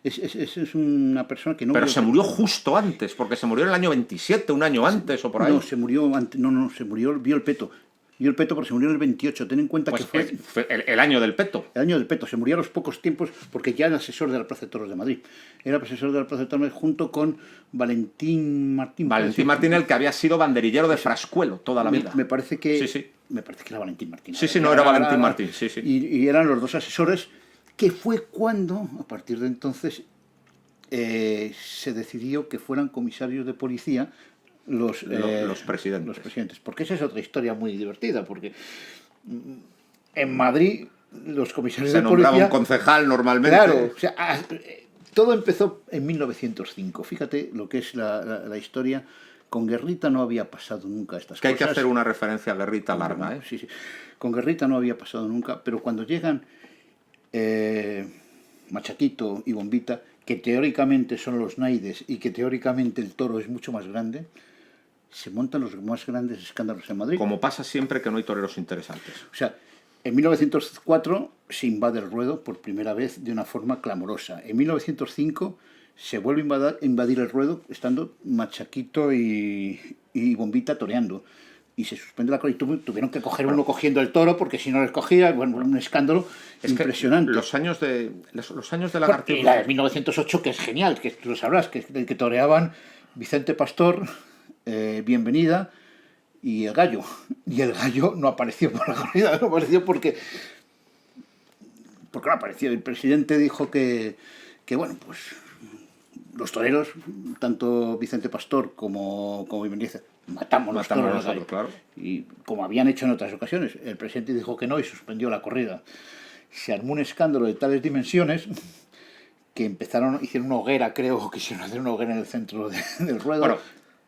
Es una persona que no... Pero se murió justo antes, porque se murió en el año 27, un año antes o por ahí. No, se murió antes. No, se murió, vio el peto. Vio el peto porque se murió en el 28. Ten en cuenta pues que fue el año del peto. El año del peto. Se murió a los pocos tiempos porque ya era asesor de la Plaza de Toros de Madrid. Era asesor de la Plaza de Toros de Madrid junto con Valentín Martín. Valentín Martín, el que había sido banderillero de Frascuelo toda la vida. Me parece que... Sí. Me parece que era Valentín Martín. Era Valentín Martín. Sí. Y eran los dos asesores, que fue cuando, a partir de entonces, se decidió que fueran comisarios de policía los presidentes. Porque esa es otra historia muy divertida, porque en Madrid los comisarios de policía... Se nombraba un concejal normalmente. Claro, o sea, todo empezó en 1905. Fíjate lo que es la historia, Con Guerrita no había pasado nunca estas que cosas. hay que hacer una referencia a Guerrita larga, ¿eh? Sí, sí. Con Guerrita no había pasado nunca, pero cuando llegan Machaquito y Bombita, que teóricamente son los naides y que teóricamente el toro es mucho más grande, se montan los más grandes escándalos en Madrid. Como pasa siempre que no hay toreros interesantes. O sea, en 1904 se invade el ruedo por primera vez de una forma clamorosa. En 1905 se vuelve a invadir el ruedo estando Machaquito y Bombita toreando. Y se suspende la corrida. Tuvieron que coger uno cogiendo el toro, porque si no les cogía, bueno, un escándalo impresionante. Los años de Lagartijo... Y la de 1908, que es genial, que tú lo sabrás, que es el que toreaban Vicente Pastor, Bienvenida y el Gallo. Y el Gallo no apareció por la corrida, no apareció porque no apareció. El presidente dijo que bueno, pues los toreros, tanto Vicente Pastor como Bienvenida, matamos los toros nosotros, claro. Y como habían hecho en otras ocasiones, el presidente dijo que no y suspendió la corrida. Se armó un escándalo de tales dimensiones que hicieron una hoguera, creo, quisieron hacer una hoguera en el centro del ruedo. Bueno,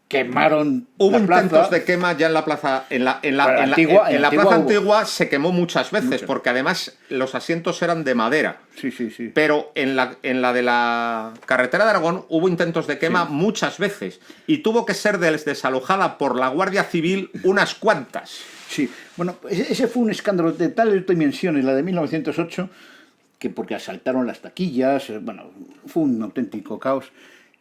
quemaron hubo la plaza. Intentos de quema ya en la plaza, en la plaza antigua se quemó muchas veces, porque además los asientos eran de madera. Sí, sí, sí. Pero en la de la carretera de Aragón hubo intentos de quema muchas veces y tuvo que ser desalojada por la Guardia Civil unas cuantas. Sí, bueno, ese fue un escándalo de tales dimensiones, la de 1908, que porque asaltaron las taquillas, bueno, fue un auténtico caos.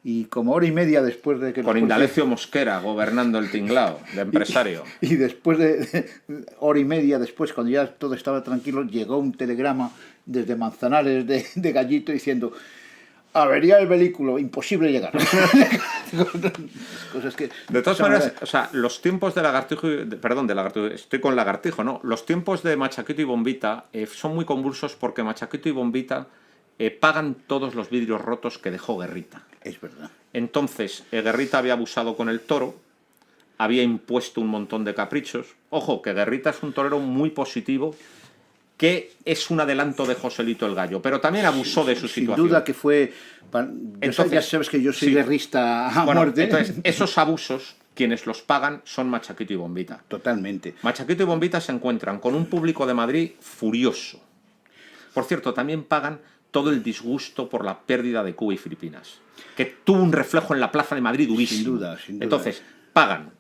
Y como hora y media después de que... Con Indalecio Mosquera gobernando el tinglao, de empresario. Y después de hora y media después, cuando ya todo estaba tranquilo, llegó un telegrama desde Manzanares de Gallito diciendo: avería el vehículo, imposible llegar. Cosas que... De todas maneras, o sea, los tiempos de Lagartijo, perdón, de Lagartijo, estoy con Lagartijo, ¿no? Los tiempos de Machaquito y Bombita son muy convulsos porque Machaquito y Bombita pagan todos los vidrios rotos que dejó Guerrita. Es verdad. Entonces, Guerrita había abusado con el toro, había impuesto un montón de caprichos. Ojo, que Guerrita es un torero muy positivo, que es un adelanto de Joselito el Gallo, pero también abusó de su situación. Sin duda que fue... Entonces, ya sabes que yo soy guerrista a muerte. Entonces, esos abusos, quienes los pagan son Machaquito y Bombita. Totalmente. Machaquito y Bombita se encuentran con un público de Madrid furioso. Por cierto, también pagan todo el disgusto por la pérdida de Cuba y Filipinas, que tuvo un reflejo en la Plaza de Madrid durísimo. Sin duda, sin duda. Entonces, pagan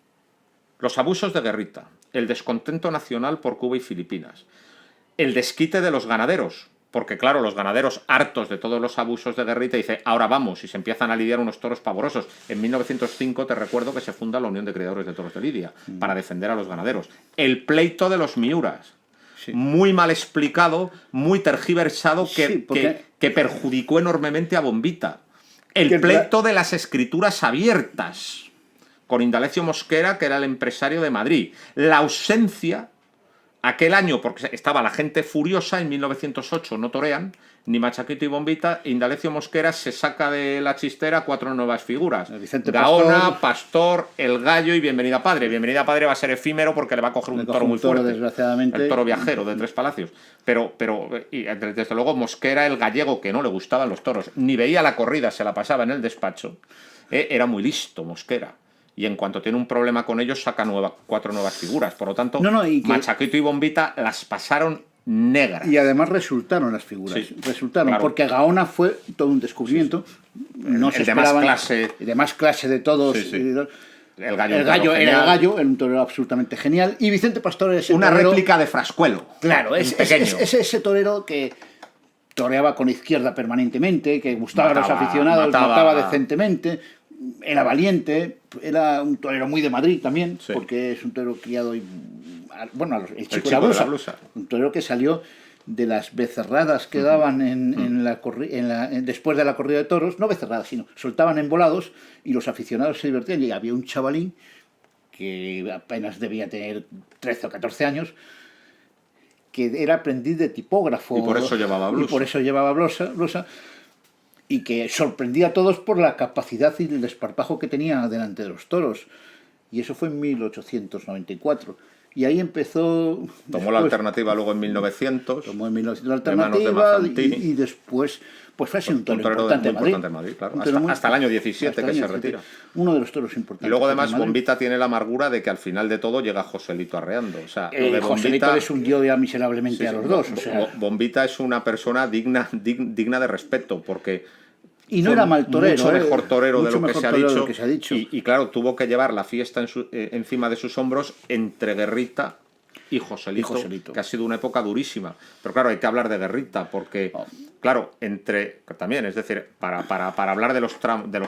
los abusos de Guerrita, el descontento nacional por Cuba y Filipinas, el desquite de los ganaderos, porque claro, los ganaderos, hartos de todos los abusos de Guerrita, dicen, ahora vamos, y se empiezan a lidiar unos toros pavorosos. En 1905 te recuerdo que se funda la Unión de Criadores de Toros de Lidia, para defender a los ganaderos. El pleito de los Miuras, muy mal explicado, muy tergiversado, que perjudicó enormemente a Bombita. El pleito de las escrituras abiertas, con Indalecio Mosquera, que era el empresario de Madrid. La ausencia, aquel año, porque estaba la gente furiosa, en 1908 no torean, ni Machaquito y Bombita, Indalecio Mosquera se saca de la chistera 4 nuevas figuras. Gaona, Pastor, el Gallo y Bienvenida Padre. Bienvenida Padre va a ser efímero porque le va a coger un toro muy fuerte. Desgraciadamente. El toro viajero de Tres Palacios. Pero y desde luego Mosquera, el gallego, que no le gustaban los toros, ni veía la corrida, se la pasaba en el despacho, era muy listo Mosquera. Y en cuanto tiene un problema con ellos, saca 4 nuevas figuras. Por lo tanto, Machaquito y Bombita las pasaron negras. Y además resultaron las figuras. Sí, resultaron, claro. Porque Gaona fue todo un descubrimiento. No se esperaban. De más clase de todos. Sí, sí. El gallo era el gallo, era un torero absolutamente genial. Y Vicente Pastor es una réplica de Frascuelo. Claro, es ese torero que toreaba con izquierda permanentemente, que gustaba a los aficionados, mataba decentemente. Era valiente, era un torero muy de Madrid también, porque es un torero criado, bueno, el chico de la blusa, un torero que salió de las becerradas que daban después de la corrida de toros, no becerradas, sino soltaban embolados y los aficionados se divertían. Y había un chavalín que apenas debía tener 13 o 14 años, que era aprendiz de tipógrafo. Y por eso llevaba blusa. Y que sorprendía a todos por la capacidad y el desparpajo que tenía delante de los toros. Y eso fue en 1894. Y ahí empezó... Tomó la alternativa luego en 1900. Tomó en 1900 la de manos de alternativa Mazzantini. y después... Pues fue así un toro torero importante muy en importante en Madrid, claro. Madrid. Hasta el año 17 hasta que el se año 17. retira. Uno de los toros importantes. Y luego además en Madrid. Bombita tiene la amargura de que al final de todo llega Joselito arreando. O sea, lo de Joselito Bombita les hundió ya miserablemente sí, a sí, los dos. O sea, Bombita es una persona digna de respeto, porque y no era mal torero. Mucho mejor torero de mucho lo que mejor se ha dicho. Y claro, tuvo que llevar la fiesta encima de sus hombros entre Guerrita y Joselito, que ha sido una época durísima. Pero claro, hay que hablar de Guerrita, porque, claro, también, es decir, para hablar de los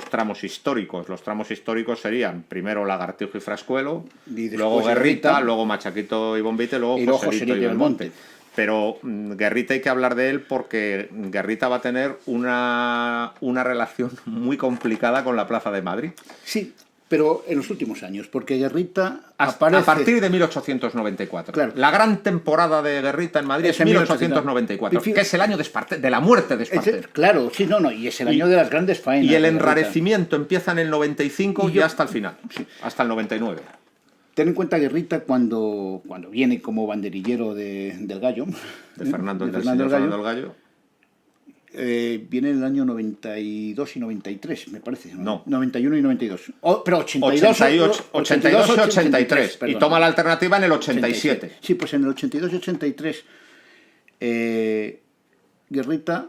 tramos históricos, los tramos históricos serían primero Lagartijo y Frascuelo, luego Guerrita, luego Machaquito y Bombita, y luego Joselito y Belmonte. Pero Guerrita hay que hablar de él porque Guerrita va a tener una relación muy complicada con la Plaza de Madrid. Sí, pero en los últimos años, porque Guerrita aparece... A partir de 1894. Claro. La gran temporada de Guerrita en Madrid es 1894, que es el año de la muerte de Espartero. Claro, sí, y es el año de las grandes faenas. Y el enrarecimiento empieza en el 95 y hasta el final, hasta el 99. Ten en cuenta Guerrita cuando viene como banderillero del Gallo. De Fernando el Gallo. Viene en el año 92 y 93, me parece. No. 91 y 92. Pero 82 y 83. Perdón. Y toma la alternativa en el 87. Sí, pues en el 82 y 83 Guerrita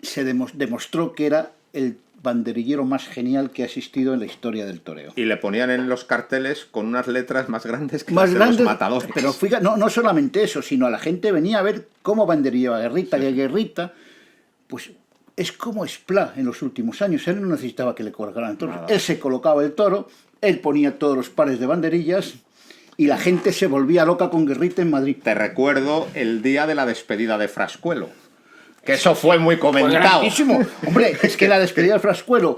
se demostró que era el banderillero más genial que ha existido en la historia del toreo. Y le ponían en los carteles con unas letras más grandes que las de los matadores. Pero fíjate, no solamente eso, sino la gente venía a ver cómo banderillaba Guerrita, que Guerrita, pues es como Esplá en los últimos años. Él no necesitaba que le colgaran toros. Él se colocaba el toro, él ponía todos los pares de banderillas y la gente se volvía loca con Guerrita en Madrid. Te recuerdo el día de la despedida de Frascuelo. Que eso fue muy comentado. Hombre, es que la despedida del Frascuelo...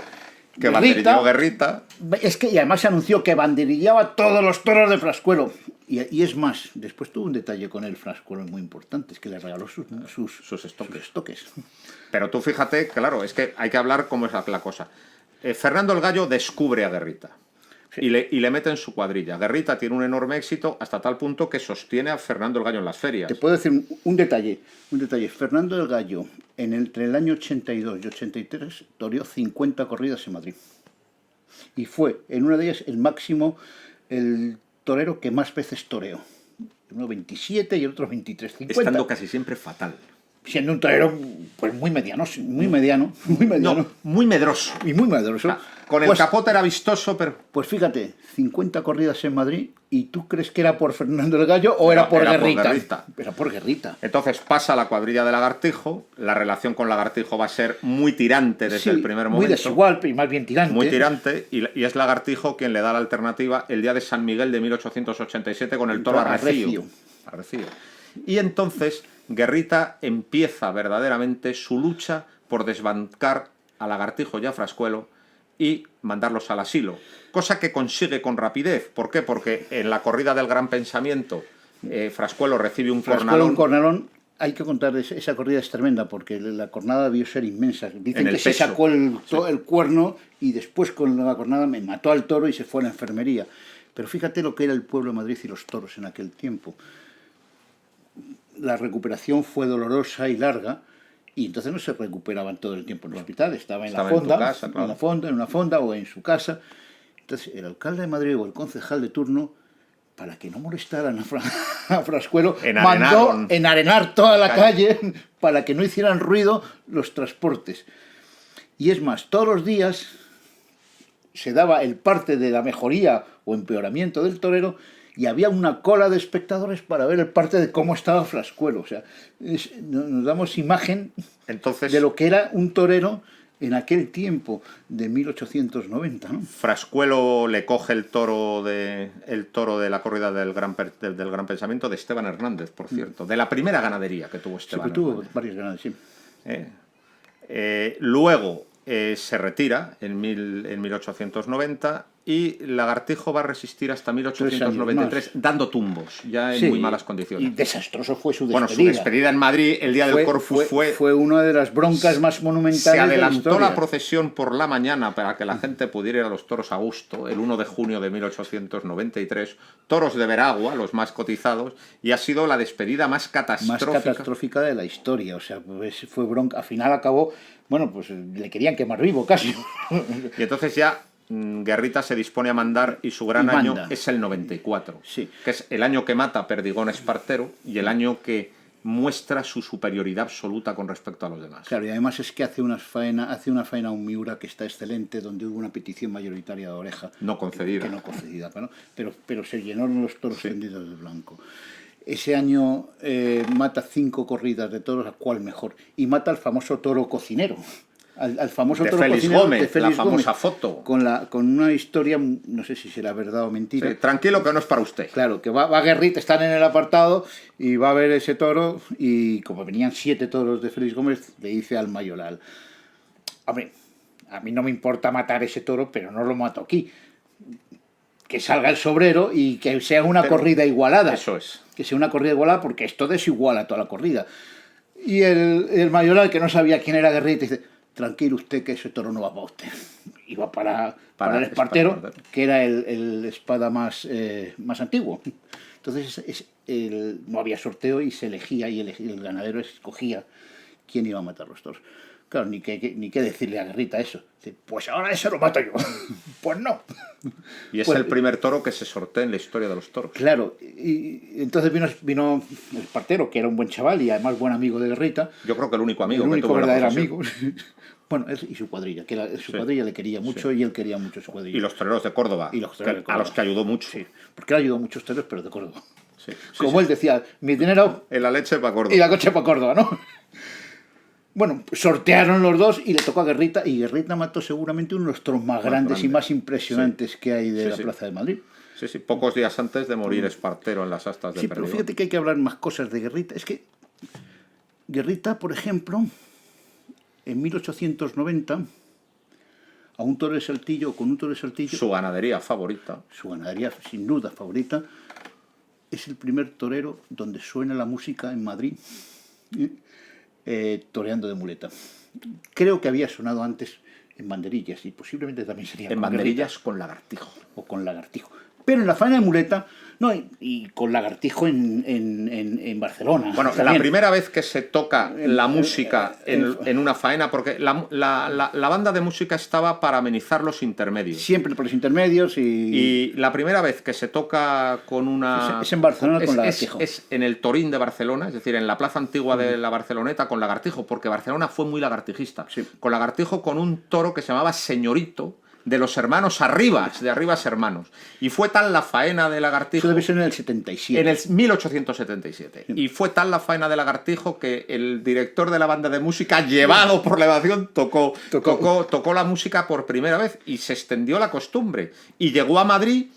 Que banderilló Guerrita. Es que, y además se anunció que banderillaba todos los toros de Frascuelo. Y es más, después tuvo un detalle con el Frascuelo muy importante, es que le regaló sus estoques. Pero tú fíjate, claro, es que hay que hablar cómo es la cosa. Fernando el Gallo descubre a Guerrita. Sí. Y le mete en su cuadrilla. Guerrita tiene un enorme éxito hasta tal punto que sostiene a Fernando el Gallo en las ferias. Te puedo decir un detalle. Fernando el Gallo, entre el año 82 y 83, toreó 50 corridas en Madrid. Y fue, en una de ellas, el torero que más veces toreó. Uno 27 y el otro 23, 50. Estando casi siempre fatal. Siendo un torero pues muy mediano. No, muy medroso. Y muy medroso. Con el capote era vistoso, pero... Pues fíjate, 50 corridas en Madrid, ¿y tú crees que era por Fernando el Gallo o era por Guerrita? Era por Guerrita. Entonces pasa la cuadrilla de Lagartijo, la relación con Lagartijo va a ser muy tirante desde el primer momento. Muy desigual, y más bien tirante. Muy tirante, y es Lagartijo quien le da la alternativa el día de San Miguel de 1887 con el toro Arrecío. Y entonces Guerrita empieza verdaderamente su lucha por desbancar a Lagartijo y a Frascuelo y mandarlos al asilo, cosa que consigue con rapidez. ¿Por qué? Porque en la corrida del Gran Pensamiento Frascuelo recibe un cornalón. Hay que contar, esa corrida es tremenda porque la cornada debió ser inmensa. Dicen que se pecho. sacó el cuerno y después con la cornada me mató al toro y se fue a la enfermería. Pero fíjate lo que era el pueblo de Madrid y los toros en aquel tiempo. La recuperación fue dolorosa y larga. Y entonces no se recuperaban todo el tiempo en el hospital, estaba en la fonda, en una fonda o en su casa. Entonces el alcalde de Madrid o el concejal de turno, para que no molestaran a Frascuelo, mandó enarenar toda la calle para que no hicieran ruido los transportes. Y es más, todos los días se daba el parte de la mejoría o empeoramiento del torero y había una cola de espectadores para ver el parte de cómo estaba Frascuelo. O sea, nos damos imagen de lo que era un torero en aquel tiempo de 1890, ¿no? Frascuelo le coge el toro de la corrida del Gran Pensamiento de Esteban Hernández, por cierto, de la primera ganadería que tuvo Esteban. Sí, que tuvo varias ganaderías, sí. Luego se retira en 1890 y Lagartijo va a resistir hasta 1893 dando tumbos, ya en muy malas condiciones. Y desastroso fue su despedida. Bueno, su despedida en Madrid el día del Corpus fue una de las broncas más monumentales. Se adelantó la procesión por la mañana para que la gente pudiera ir a los toros a gusto, el 1 de junio de 1893, toros de Veragua, los más cotizados, y ha sido la despedida más catastrófica de la historia. O sea, pues fue bronca. Al final acabó, bueno, pues le querían quemar vivo casi. Y entonces ya Guerrita se dispone a mandar y su gran año es el 94, que es el año que mata a Perdigón Espartero y el año que muestra su superioridad absoluta con respecto a los demás. Claro, y además es que hace una faena a un Miura que está excelente, donde hubo una petición mayoritaria de Oreja. No concedida. Que no concedida, ¿no? Pero se llenaron los toros tendidos de blanco. Ese año mata 5 corridas de toros, ¿a cuál mejor? Y mata al famoso toro cocinero. Al famoso de toro Félix cocinero Gómez, de Félix la famosa Gómez, foto. Con una historia, no sé si será verdad o mentira. Sí, tranquilo que no es para usted. Claro, que va Guerrita, están en el apartado y va a ver ese toro y como venían 7 toros de Félix Gómez, le dice al mayoral: hombre, a mí no me importa matar ese toro, pero no lo mato aquí. Que salga el sobrero y que sea una corrida igualada. Eso es. Que sea una corrida igualada porque esto desiguala toda la corrida. Y el mayoral, que no sabía quién era Guerrita, dice: tranquilo usted, que ese toro no va para usted. Iba para el Espartero, que era el espada más antiguo. Entonces no había sorteo y se elegía, y el ganadero escogía quién iba a matar los toros. Claro, ni qué decirle a Guerrita eso. Dice: pues ahora ese lo mato yo. Pues no. Y es el primer toro que se sortea en la historia de los toros. Claro, y entonces vino el Espartero, que era un buen chaval y además buen amigo de Guerrita. Yo creo que el único amigo. El único verdadero amigo. Bueno, y su cuadrilla, su cuadrilla le quería mucho y él quería mucho a su cuadrilla. Y los toreros de Córdoba, a los que ayudó mucho. Sí, porque él ayudó a muchos toreros, pero de Córdoba. Como él decía: mi dinero... En la leche para Córdoba. Y la coche para Córdoba, ¿no? Bueno, sortearon los dos y le tocó a Guerrita, y Guerrita mató seguramente uno de los toros más grandes y más impresionantes que hay de la Plaza de Madrid. Sí, pocos días antes de morir Espartero en las astas de Perdigón. Pero fíjate que hay que hablar más cosas de Guerrita. Es que Guerrita, por ejemplo, en 1890, con un toro de Saltillo... Su ganadería favorita. Su ganadería, sin duda, favorita. Es el primer torero donde suena la música en Madrid, toreando de muleta. Creo que había sonado antes en banderillas y posiblemente también sería en banderillas con Lagartijo. O con Lagartijo. Pero en la faena de muleta, no, y con Lagartijo en Barcelona. Bueno, también. La primera vez que se toca la música en una faena, porque la banda de música estaba para amenizar los intermedios. Siempre por los intermedios y la primera vez que se toca con una... Es en Barcelona con Lagartijo. Es en el Torín de Barcelona, es decir, en la plaza antigua de la Barceloneta con Lagartijo, porque Barcelona fue muy lagartijista. Sí. Con Lagartijo, con un toro que se llamaba Señorito, de los hermanos Arribas, de Arribas Hermanos. Y fue tal la faena de Lagartijo... Eso debe ser en el 77. En el 1877. Sí. Y fue tal la faena de Lagartijo que el director de la banda de música, llevado por la evasión, tocó la música por primera vez y se extendió la costumbre. Y llegó a Madrid,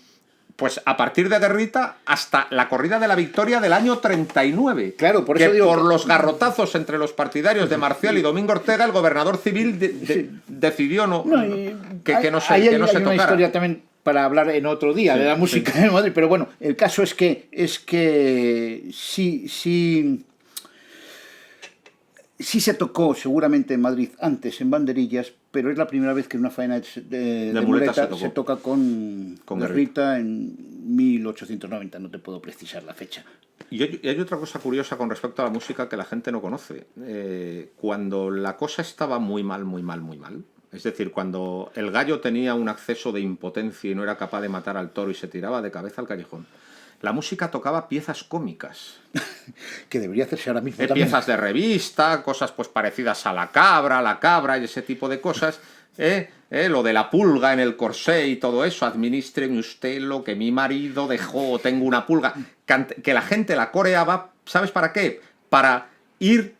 pues a partir de Guerrita hasta la corrida de la Victoria del año 39. Claro, por eso que digo... por los garrotazos entre los partidarios de Marcial y Domingo Ortega, el gobernador civil decidió que no se hay tocara. Una historia también para hablar en otro día de la música de Madrid, pero bueno, el caso es que sí se tocó seguramente en Madrid antes en banderillas, pero es la primera vez que en una faena de muleta se toca con Guerrita en 1890, no te puedo precisar la fecha. Y hay otra cosa curiosa con respecto a la música que la gente no conoce. Cuando la cosa estaba muy mal, es decir, cuando el gallo tenía un acceso de impotencia y no era capaz de matar al toro y se tiraba de cabeza al callejón, la música tocaba piezas cómicas. Que debería hacerse ahora mismo también. Piezas de revista, cosas pues parecidas a la cabra y ese tipo de cosas. Lo de la pulga en el corsé y todo eso. Administreme usted lo que mi marido dejó, tengo una pulga. Que la gente la coreaba, ¿sabes para qué? Para ir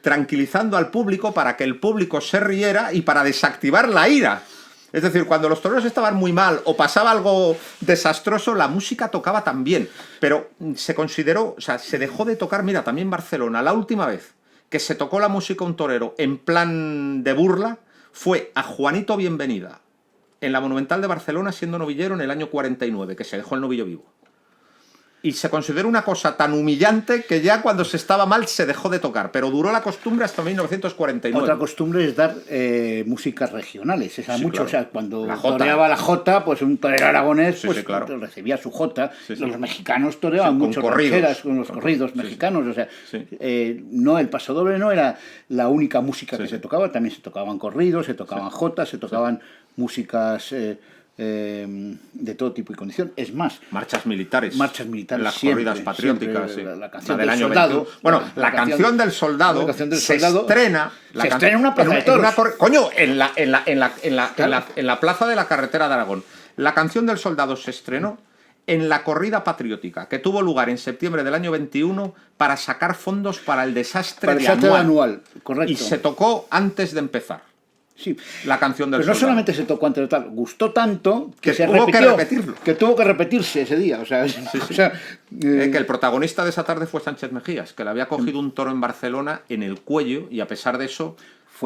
tranquilizando al público, para que el público se riera y para desactivar la ira. Es decir, cuando los toreros estaban muy mal o pasaba algo desastroso, la música tocaba también. Pero se consideró, o sea, se dejó de tocar, mira, también en Barcelona, la última vez que se tocó la música a un torero en plan de burla fue a Juanito Bienvenida, en la Monumental de Barcelona siendo novillero en el año 49, que se dejó el novillo vivo. Y se consideró una cosa tan humillante que ya cuando se estaba mal se dejó de tocar, pero duró la costumbre hasta 1949. Otra costumbre es dar músicas regionales, esa Sí, mucho, claro. o sea, cuando La jota. toreaba la jota, pues un torero aragonés Sí, pues sí, claro. recibía su jota, Sí, sí. los mexicanos toreaban Sí, con mucho corridos. rancheras, con los Con corridos sí, sí. mexicanos, o sea, Sí. no, el pasodoble no era la única música Sí, que sí. se tocaba, también se tocaban corridos, se tocaban jotas, se tocaban músicas de todo tipo y condición, es más, Marchas militares. marchas militares Las siempre, corridas patrióticas, siempre, sí. la canción del del año soldado, 21. Bueno, la canción del soldado, la canción del se soldado estrena. se estrena en una plaza de toros. Coño, en la Claro. plaza de la carretera de Aragón. La canción del soldado se estrenó en la corrida patriótica, que tuvo lugar en septiembre del año 21 para sacar fondos para el desastre Para el de desastre Anual. anual, correcto. Y se tocó antes de empezar Sí. la canción del Pero no soldado. solamente se tocó antes de tal, gustó tanto Que se tuvo que repitió, repetirlo. que tuvo que repetirse ese día. O sea, Que el protagonista de esa tarde fue Sánchez Mejías, que le había cogido un toro en Barcelona en el cuello y a pesar de eso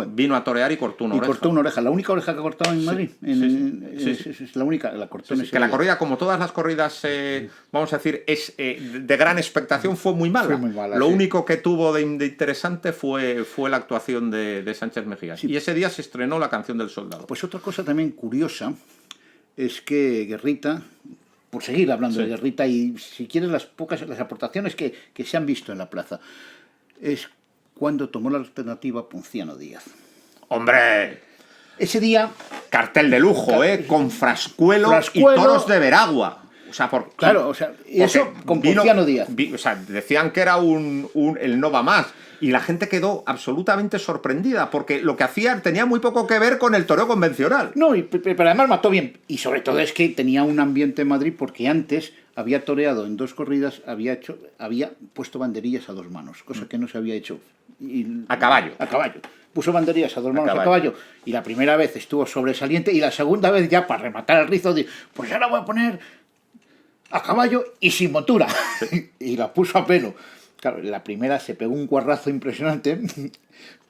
vino a torear y cortó una y oreja. cortó una oreja, la única oreja que ha cortado en Madrid. Sí. Es la única, la cortó en ese Que la día. corrida, como todas las corridas, vamos a decir, es de gran expectación, fue muy mala. Fue muy mala, Lo sí. único que tuvo de interesante fue la actuación de Sánchez Mejías. Sí. Y ese día se estrenó la canción del soldado. Pues otra cosa también curiosa es que Guerrita, por seguir hablando Sí. de Guerrita, y si quieres las aportaciones que se han visto en la plaza, es cuando tomó la alternativa Ponciano Díaz. ¡Hombre! Ese día, Cartel de lujo, con frascuelo y Frascuelo. toros de Veragua. O sea, claro, o sea, y eso con Ponciano Díaz. O sea, decían que era el no va más. Y la gente quedó absolutamente sorprendida, porque lo que hacía tenía muy poco que ver con el toreo convencional. No, pero además mató bien. Y sobre todo es que tenía un ambiente en Madrid porque antes había toreado en 2 corridas, había puesto banderillas a 2 manos, cosa que no se había hecho. A caballo. A caballo. Puso banderillas a 2 manos a caballo. Y la primera vez estuvo sobresaliente y la segunda vez ya para rematar el rizo, pues ahora voy a poner a caballo y sin montura. Y la puso a pelo. Claro, la primera se pegó un guarrazo impresionante,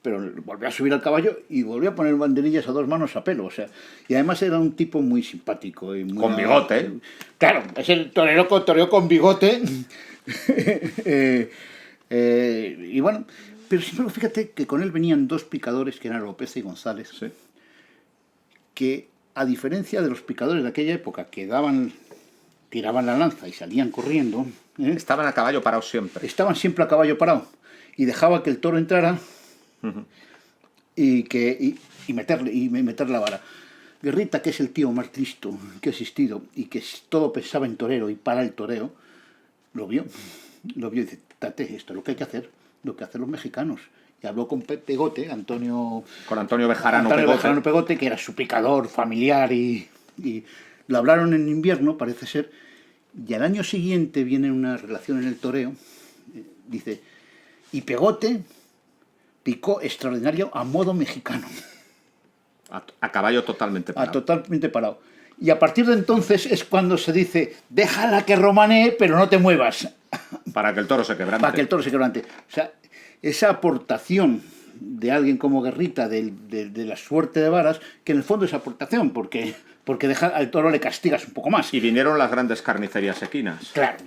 pero volvió a subir al caballo y volvió a poner banderillas a 2 manos a pelo. O sea, y además era un tipo muy simpático. Y muy, con bigote. Claro, es el torero con toreo con bigote. Y bueno, pero sin embargo, fíjate que con él venían 2 picadores, que eran López y González, Sí. que a diferencia de los picadores de aquella época que tiraban la lanza y salían corriendo, Estaban a caballo parados siempre. estaban siempre a caballo parado y dejaba que el toro entrara y meter la vara. Guerrita, que es el tío más listo que ha existido y que todo pensaba en torero y para el toreo, lo vio y dice, tate, esto es lo que hay que hacer, lo que hacen los mexicanos. Y habló con Pegote, Con Antonio Bejarano Pegote, que era su picador familiar y lo hablaron en invierno, parece ser, y al año siguiente viene una relación en el toreo, dice, y Pegote picó extraordinario a modo mexicano. A caballo totalmente parado. Totalmente parado. Y a partir de entonces es cuando se dice, déjala que romanee, pero no te muevas. Para que el toro se quebrante. Para que el toro se quebrante. O sea, esa aportación de alguien como Guerrita, de la suerte de varas, que en el fondo es aportación, porque al toro le castigas un poco más. Y vinieron las grandes carnicerías equinas. Claro.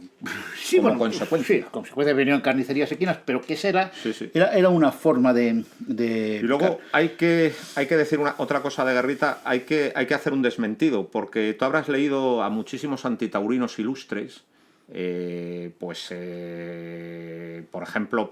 Sí, Como bueno, consecuencia. Sí, consecuencia vinieron carnicerías equinas, pero que esa Sí. era una forma de Y luego hay que decir otra cosa de Guerrita, hay que hacer un desmentido, porque tú habrás leído a muchísimos antitaurinos ilustres, por ejemplo,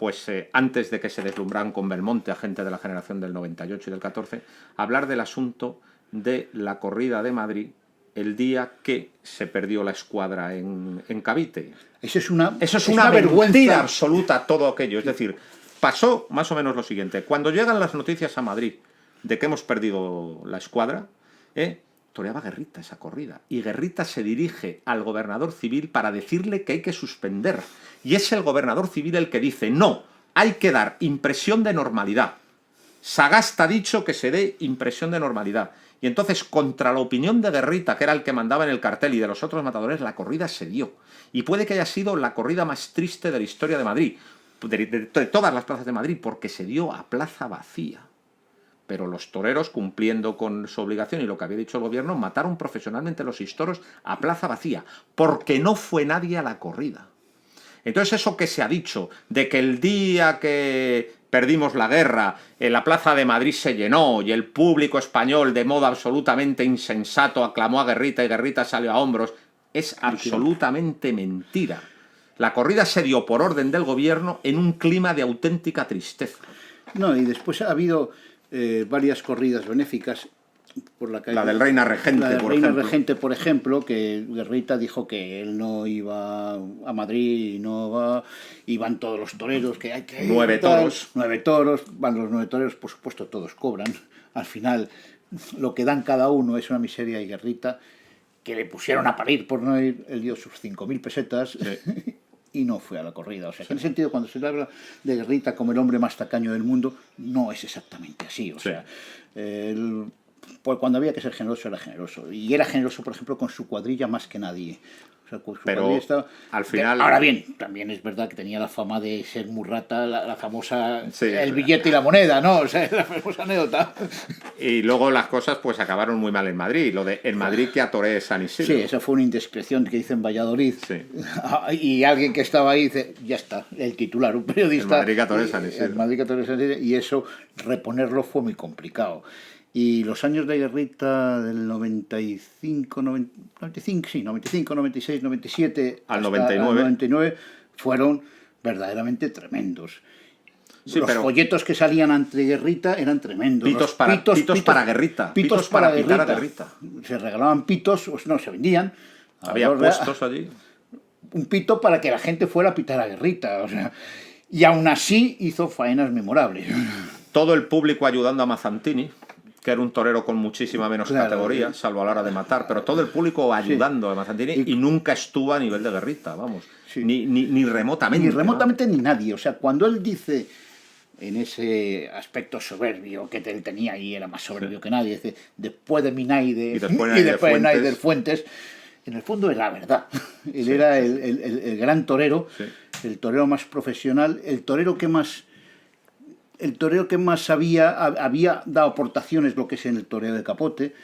antes de que se deslumbraran con Belmonte, a gente de la generación del 98 y del 14, hablar del asunto de la corrida de Madrid el día que se perdió la escuadra en Cavite. Eso es una vergüenza vergüenza absoluta, todo aquello. Es decir, pasó más o menos lo siguiente. Cuando llegan las noticias a Madrid de que hemos perdido la escuadra, toreaba Guerrita esa corrida. Y Guerrita se dirige al gobernador civil para decirle que hay que suspender. Y es el gobernador civil el que dice, no, hay que dar impresión de normalidad. Sagasta ha dicho que se dé impresión de normalidad. Y entonces, contra la opinión de Guerrita, que era el que mandaba en el cartel, y de los otros matadores, la corrida se dio. Y puede que haya sido la corrida más triste de la historia de Madrid, de todas las plazas de Madrid, porque se dio a plaza vacía. pero los toreros, cumpliendo con su obligación y lo que había dicho el gobierno, mataron profesionalmente los 6 toros a plaza vacía, porque no fue nadie a la corrida. Entonces eso que se ha dicho, de que el día que perdimos la guerra, la plaza de Madrid se llenó y el público español de modo absolutamente insensato aclamó a Guerrita y Guerrita salió a hombros, es absolutamente mentira. La corrida se dio por orden del gobierno en un clima de auténtica tristeza. No, y después ha habido varias corridas benéficas por la calle. La del Reina Regente, la del por Reina ejemplo. Regente, por ejemplo, que Guerrita dijo que él no iba a Madrid, iban todos los toreros, que hay que ir, 9 toros. 9 toros, van los 9 toreros, por supuesto todos cobran. Al final, lo que dan cada uno es una miseria, y Guerrita, que le pusieron a parir por no ir, él dio sus 5.000 pesetas. Sí. Y no fue a la corrida. O sea, que en ese sentido, cuando se habla de Guerrita como el hombre más tacaño del mundo, no es exactamente así. O sea, pues cuando había que ser generoso, era generoso. Y era generoso, por ejemplo, con su cuadrilla más que nadie. O sea, con su cuadrilla estaba... al final... Ahora bien, también es verdad que tenía la fama de ser muy rata, la famosa... Sí, el billete y la moneda, ¿no? O sea, la famosa anécdota. Y luego las cosas pues acabaron muy mal en Madrid. Lo de en Madrid que atoré San Isidro. Sí, esa fue una indiscreción que hice en Valladolid. Sí. Y alguien que estaba ahí dice, ya está, el titular, un periodista... El Madrid que atoré San Isidro. El Madrid que atoré San Isidro, y eso, reponerlo fue muy complicado. Y los años de Guerrita del 95, 96, 97 al 99 fueron verdaderamente tremendos. Sí, los folletos que salían ante Guerrita eran tremendos. Pitos para Guerrita. Pitos para Guerrita. Se regalaban pitos, no, se vendían. Había puestos allí. Un pito para que la gente fuera a pitar a Guerrita. O sea, y aún así hizo faenas memorables. Todo el público ayudando a Mazzantini, que era un torero con muchísima menos categoría, salvo a la hora de matar, pero todo el público ayudando a Mazzantini y nunca estuvo a nivel de Guerrita, vamos, ni remotamente. Ni remotamente, ¿no? Ni nadie. O sea, cuando él dice, en ese aspecto soberbio que él tenía y era más soberbio que nadie, dice, después de Minaide y después de Naider Fuentes, en el fondo era la verdad. Él era el gran torero, el torero más profesional, el torero que más había dado aportaciones, lo que es en el toreo de capote,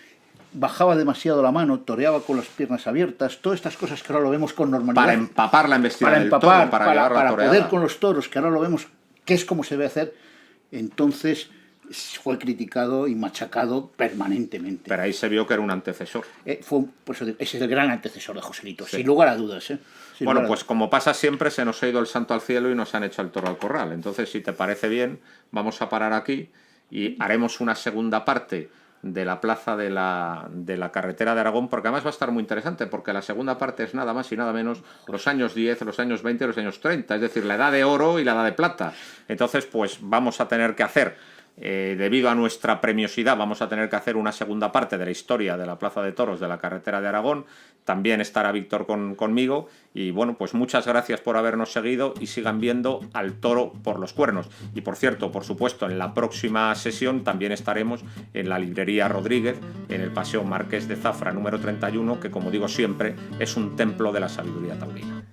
bajaba demasiado la mano, toreaba con las piernas abiertas, todas estas cosas que ahora lo vemos con normalidad. Para empapar la embestida del toro, para poder con los toros, que ahora lo vemos, que es como se debe hacer. Entonces fue criticado y machacado permanentemente. Pero ahí se vio que era un antecesor. Ese es el gran antecesor de Joselito, sin lugar a dudas. Bueno, pues como pasa siempre, se nos ha ido el santo al cielo y nos han hecho el toro al corral. Entonces, si te parece bien, vamos a parar aquí y haremos una segunda parte de la plaza de la carretera de Aragón, porque además va a estar muy interesante, porque la segunda parte es nada más y nada menos los años 10, los años 20 y los años 30, es decir, la edad de oro y la edad de plata. Entonces, pues vamos a tener que hacer, debido a nuestra premiosidad, vamos a tener que hacer una segunda parte de la historia de la plaza de toros de la carretera de Aragón. También estará Víctor conmigo y bueno, pues muchas gracias por habernos seguido y sigan viendo al toro por los cuernos. Y por cierto, por supuesto, en la próxima sesión también estaremos en la librería Rodríguez, en el Paseo Marqués de Zafra número 31, que como digo siempre, es un templo de la sabiduría taurina.